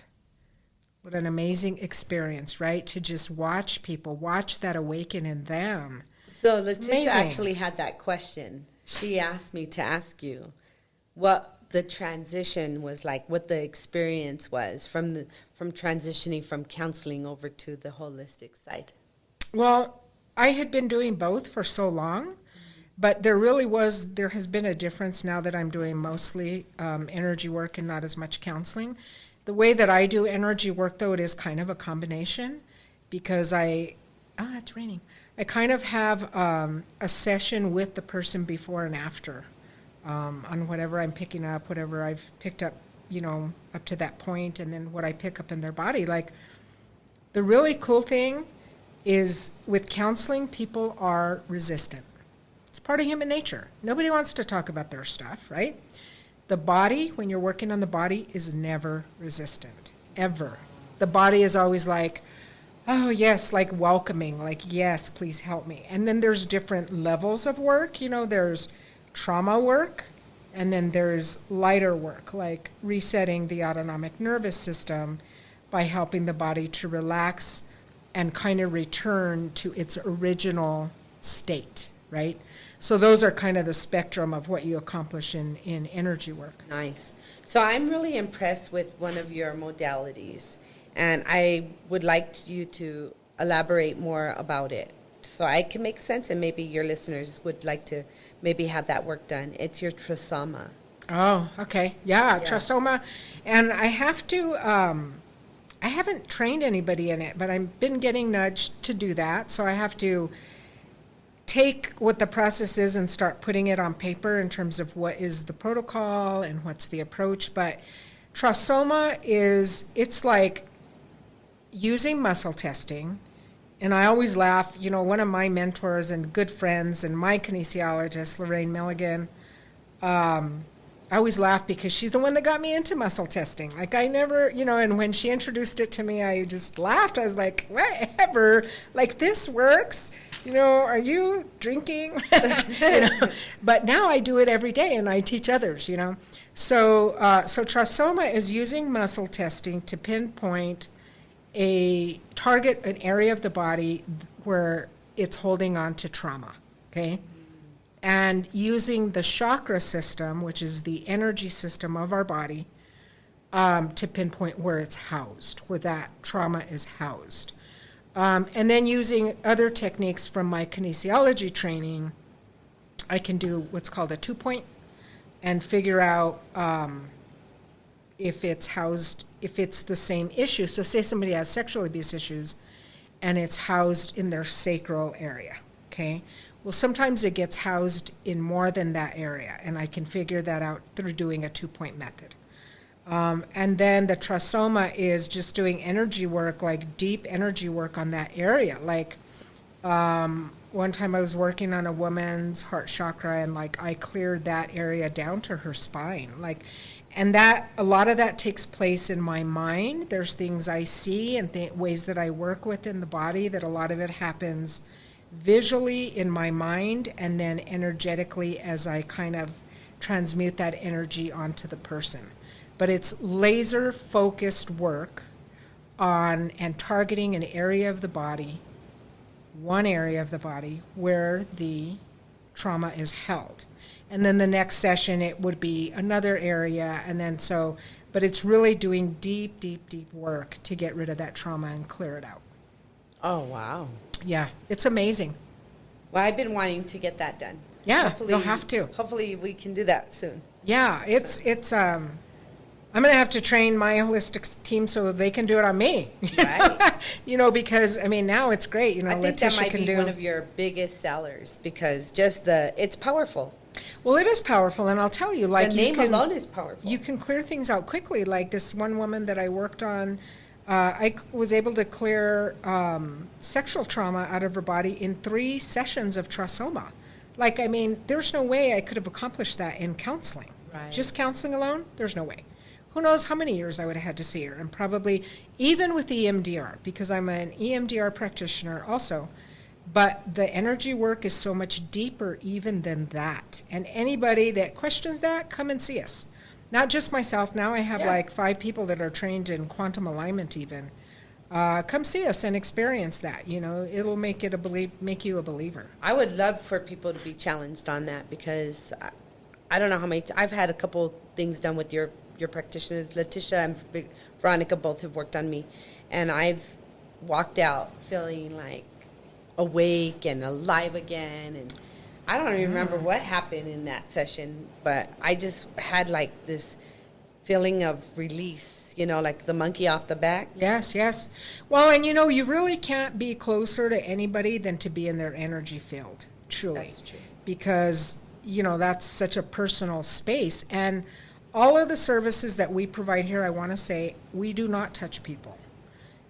S1: What an amazing experience, right? To just watch people, watch that awaken in them.
S2: So Letitia actually had that question. She asked me to ask you what the transition was like, what the experience was from transitioning from counseling over to the holistic side.
S1: Well, I had been doing both for so long, but there has been a difference now that I'm doing mostly energy work and not as much counseling. The way that I do energy work, though, it is kind of a combination, because it's raining. I kind of have a session with the person before and after on whatever I'm picking up, whatever I've picked up, you know, up to that point, and then what I pick up in their body. Like, the really cool thing is with counseling, people are resistant. It's part of human nature. Nobody wants to talk about their stuff, right? The body, when you're working on the body, is never resistant, ever. The body is always like, oh, yes, like welcoming, like, yes, please help me. And then there's different levels of work. You know, there's trauma work, and then there's lighter work, like resetting the autonomic nervous system by helping the body to relax and kind of return to its original state, right? So those are kind of the spectrum of what you accomplish in energy work.
S2: Nice. So I'm really impressed with one of your modalities, and I would like you to elaborate more about it so I can make sense, and maybe your listeners would like to maybe have that work done. It's your Trasoma.
S1: Oh, okay. Yeah, Trasoma. And I have to, I haven't trained anybody in it, but I've been getting nudged to do that. So I have to take what the process is and start putting it on paper in terms of what is the protocol and what's the approach. But Trasoma it's like using muscle testing. And I always laugh, you know, one of my mentors and good friends and my kinesiologist, Lorraine Milligan, I always laugh because she's the one that got me into muscle testing. Like, I never, you know, and when she introduced it to me, I just laughed. I was like, whatever, like, this works. You know, are you drinking? You know? But now I do it every day, and I teach others, you know. So Trasoma is using muscle testing to pinpoint a target, an area of the body where it's holding on to trauma, okay? And using the chakra system, which is the energy system of our body, to pinpoint where it's housed, where that trauma is housed. And then using other techniques from my kinesiology training, I can do what's called a 2-point and figure out if it's housed, if it's the same issue. So say somebody has sexual abuse issues and it's housed in their sacral area, okay? Well, sometimes it gets housed in more than that area, and I can figure that out through doing a 2-point method. And then the trachoma is just doing energy work, like deep energy work on that area. Like one time I was working on a woman's heart chakra, and like I cleared that area down to her spine. Like, and that a lot of that takes place in my mind. There's things I see and ways that I work with in the body that a lot of it happens visually in my mind, and then energetically as I kind of transmute that energy onto the person. But it's laser focused work on and targeting an area of the body, one area of the body where the trauma is held. And then the next session it would be another area, and then so, but it's really doing deep, deep, deep work to get rid of that trauma and clear it out.
S2: Oh, wow.
S1: Yeah, it's amazing.
S2: Well, I've been wanting to get that done.
S1: Yeah, you'll have to.
S2: Hopefully we can do that soon.
S1: Yeah, I'm going to have to train my holistic team so they can do it on me.
S2: Right.
S1: Because, now it's great.
S2: I think
S1: Letitia
S2: that might be one of your biggest sellers, because it's powerful.
S1: Well, it is powerful, and I'll tell you, like,
S2: the name alone is powerful.
S1: You can clear things out quickly. Like this one woman that I worked on, I was able to clear sexual trauma out of her body in 3 sessions of trachoma. Like, there's no way I could have accomplished that in counseling.
S2: Right.
S1: Just counseling alone, there's no way. Who knows how many years I would have had to see her, and probably even with EMDR, because I'm an EMDR practitioner also. But the energy work is so much deeper even than that. And anybody that questions that, come and see us. Not just myself. Now I have like 5 people that are trained in quantum alignment even. Come see us and experience that. It'll make you a believer.
S2: I would love for people to be challenged on that, because I don't know how many. I've had a couple things done with your practitioners. Letitia and Veronica both have worked on me, and I've walked out feeling like awake and alive again, and I don't even remember what happened in that session, but I just had like this feeling of release, like the monkey off the back.
S1: Yes. Well, and you really can't be closer to anybody than to be in their energy field, truly.
S2: That's true.
S1: Because, that's such a personal space. And all of the services that we provide here, I want to say, we do not touch people.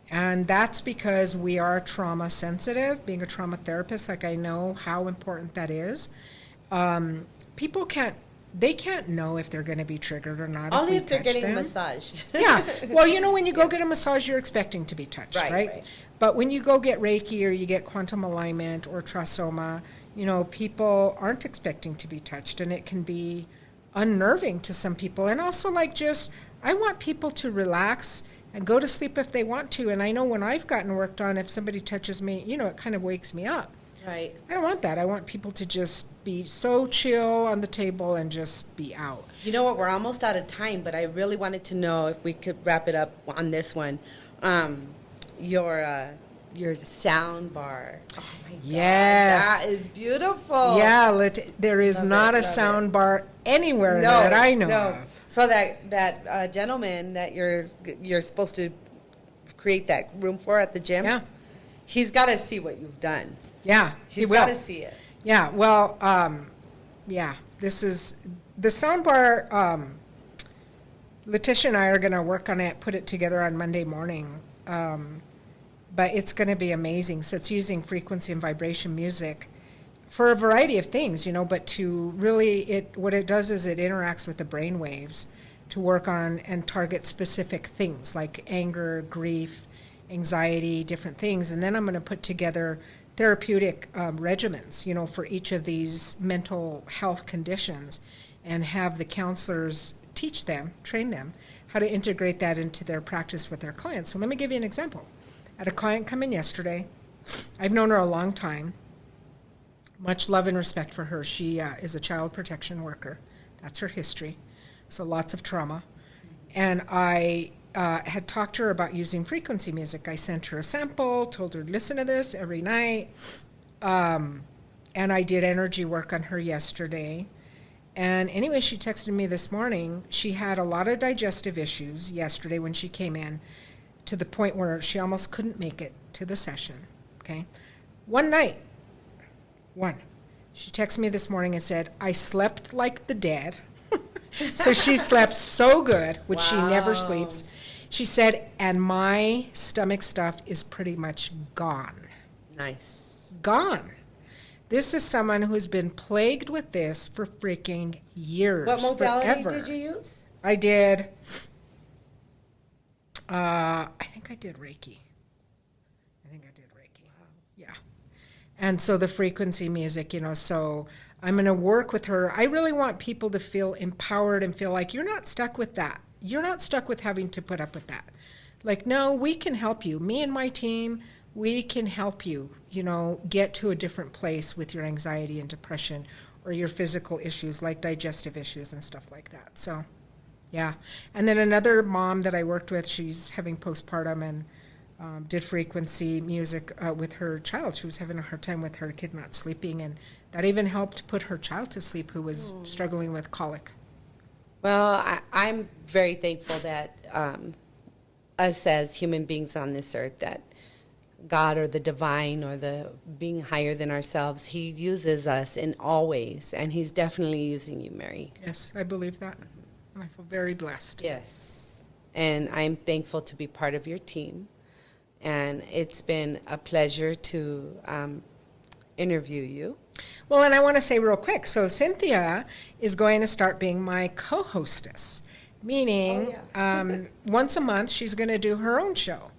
S1: And that's because we are trauma sensitive. Being a trauma therapist, like, I know how important that is. People can't know if they're going to be triggered or not.
S2: Only if they're getting a massage.
S1: Yeah. Well, when you go get a massage, you're expecting to be touched, right? But when you go get Reiki or you get quantum alignment or trachoma, people aren't expecting to be touched, and it can be unnerving to some people. And also, I want people to relax and go to sleep if they want to. And I know when I've gotten worked on, if somebody touches me, it kind of wakes me up.
S2: Right.
S1: I don't want that. I want people to just be so chill on the table and just be out.
S2: You know what? We're almost out of time, but I really wanted to know if we could wrap it up on this one. Your sound bar. Oh my God.
S1: Yes.
S2: That is beautiful.
S1: Yeah, there is not a sound bar anywhere that I know of.
S2: So that gentleman that you're supposed to create that room for at the gym, he's got to see what you've done.
S1: Yeah,
S2: he's got to see it.
S1: Yeah, well, this is the sound bar. Letitia and I are going to work on it, put it together on Monday morning. But it's going to be amazing. So it's using frequency and vibration music for a variety of things, but to really, what it does is it interacts with the brain waves to work on and target specific things like anger, grief, anxiety, different things. And then I'm going to put together therapeutic regimens, for each of these mental health conditions, and have the counselors teach them, train them, how to integrate that into their practice with their clients. So let me give you an example. I had a client come in yesterday. I've known her a long time. Much love and respect for her. She is a child protection worker. That's her history. So lots of trauma. And I had talked to her about using frequency music. I sent her a sample, told her, listen to this every night. And I did energy work on her yesterday. And anyway, she texted me this morning. She had a lot of digestive issues yesterday when she came in, to the point where she almost couldn't make it to the session, okay? One night, she texted me this morning and said, I slept like the dead. So she slept so good, which she never sleeps. She said, and my stomach stuff is pretty much gone.
S2: Nice.
S1: Gone. This is someone who's been plagued with this for freaking years.
S2: What modality
S1: forever.
S2: did you use?
S1: I did, I think I did Reiki. Wow. Yeah. And so the frequency music, so I'm going to work with her. I really want people to feel empowered and feel like you're not stuck with that. You're not stuck with having to put up with that. Like, no, we can help you. Me and my team, we can help you, get to a different place with your anxiety and depression or your physical issues like digestive issues and stuff like that. So, yeah. And then another mom that I worked with, she's having postpartum and did frequency music with her child. She was having a hard time with her kid not sleeping, and that even helped put her child to sleep who was struggling with colic.
S2: Well, I'm very thankful that us as human beings on this earth, that God or the divine or the being higher than ourselves, he uses us in all ways, and he's definitely using you, Mary.
S1: Yes, I believe that. And I feel very blessed.
S2: Yes. And I'm thankful to be part of your team. And it's been a pleasure to interview you.
S1: Well, and I want to say real quick, so Cynthia is going to start being my co-hostess, meaning once a month she's going to do her own show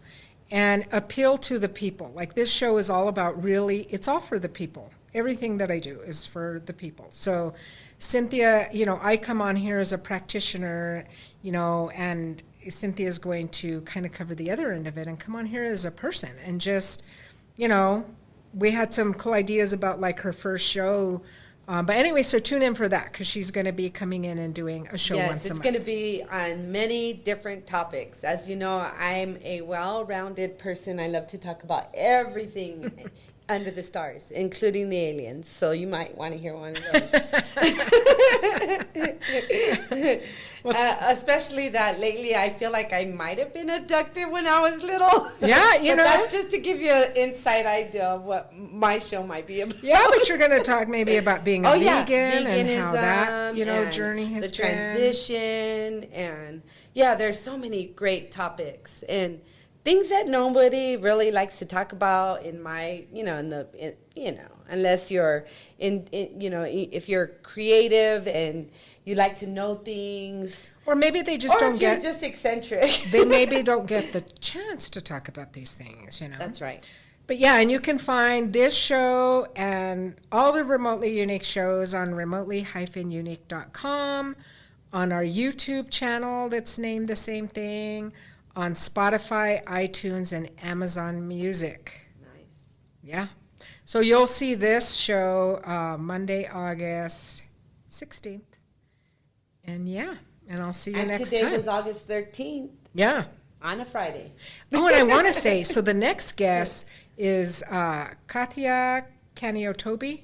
S1: and appeal to the people. Like, this show is all about it's all for the people. Everything that I do is for the people. So Cynthia, I come on here as a practitioner, and Cynthia's going to kind of cover the other end of it and come on here as a person and just, we had some cool ideas about like her first show. But anyway, so tune in for that because she's going to be coming in and doing a show once a month.
S2: Yes, it's going to be on many different topics. As you know, I'm a well-rounded person. I love to talk about everything under the stars, including the aliens. So you might want to hear one of those. Especially that lately I feel like I might have been abducted when I was little.
S1: Yeah,
S2: but that's just to give you an inside idea of what my show might be about.
S1: Yeah, but you're going to talk maybe about being a vegan and how that, journey has
S2: been. The transition and, there's so many great topics and things that nobody really likes to talk about in my, unless you're if you're creative and you like to know things.
S1: Or maybe they just don't get.
S2: Or if you're just eccentric.
S1: They maybe don't get the chance to talk about these things,
S2: That's right.
S1: But yeah, and you can find this show and all the Remotely Unique shows on remotely-unique.com, on our YouTube channel that's named the same thing, on Spotify, iTunes, and Amazon Music.
S2: Nice.
S1: Yeah. So you'll see this show Monday, August 16th. And and I'll see you next time.
S2: And today was August 13th.
S1: Yeah.
S2: On a Friday.
S1: Oh, and I want to say, so the next guest is Katia Kaniotobi.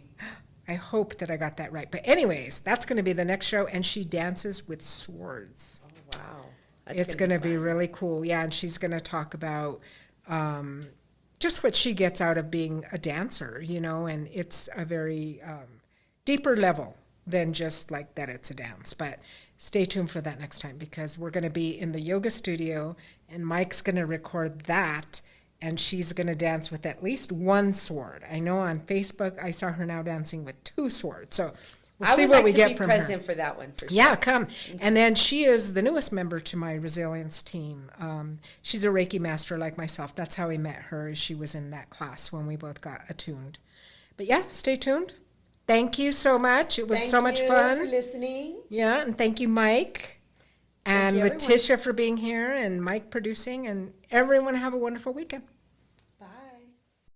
S1: I hope that I got that right. But anyways, that's going to be the next show, and she dances with swords.
S2: Oh, wow.
S1: It's going to be really cool. Yeah, and she's going to talk about just what she gets out of being a dancer, and it's a very deeper level than just like that it's a dance. But stay tuned for that next time because we're going to be in the yoga studio and Mike's going to record that and she's going to dance with at least one sword. I know on Facebook I saw her now dancing with 2 swords. So we'll see what we get from her.
S2: I would like to be present for that one for sure.
S1: Yeah, come. And then she is the newest member to my resilience team. She's a Reiki master like myself. That's how I met her. She was in that class when we both got attuned. But yeah, stay tuned. Thank you so much. It was so much fun.
S2: Thank you for listening.
S1: Yeah, and thank you, Mike, and Letitia for being here, and Mike producing, and everyone have a wonderful weekend.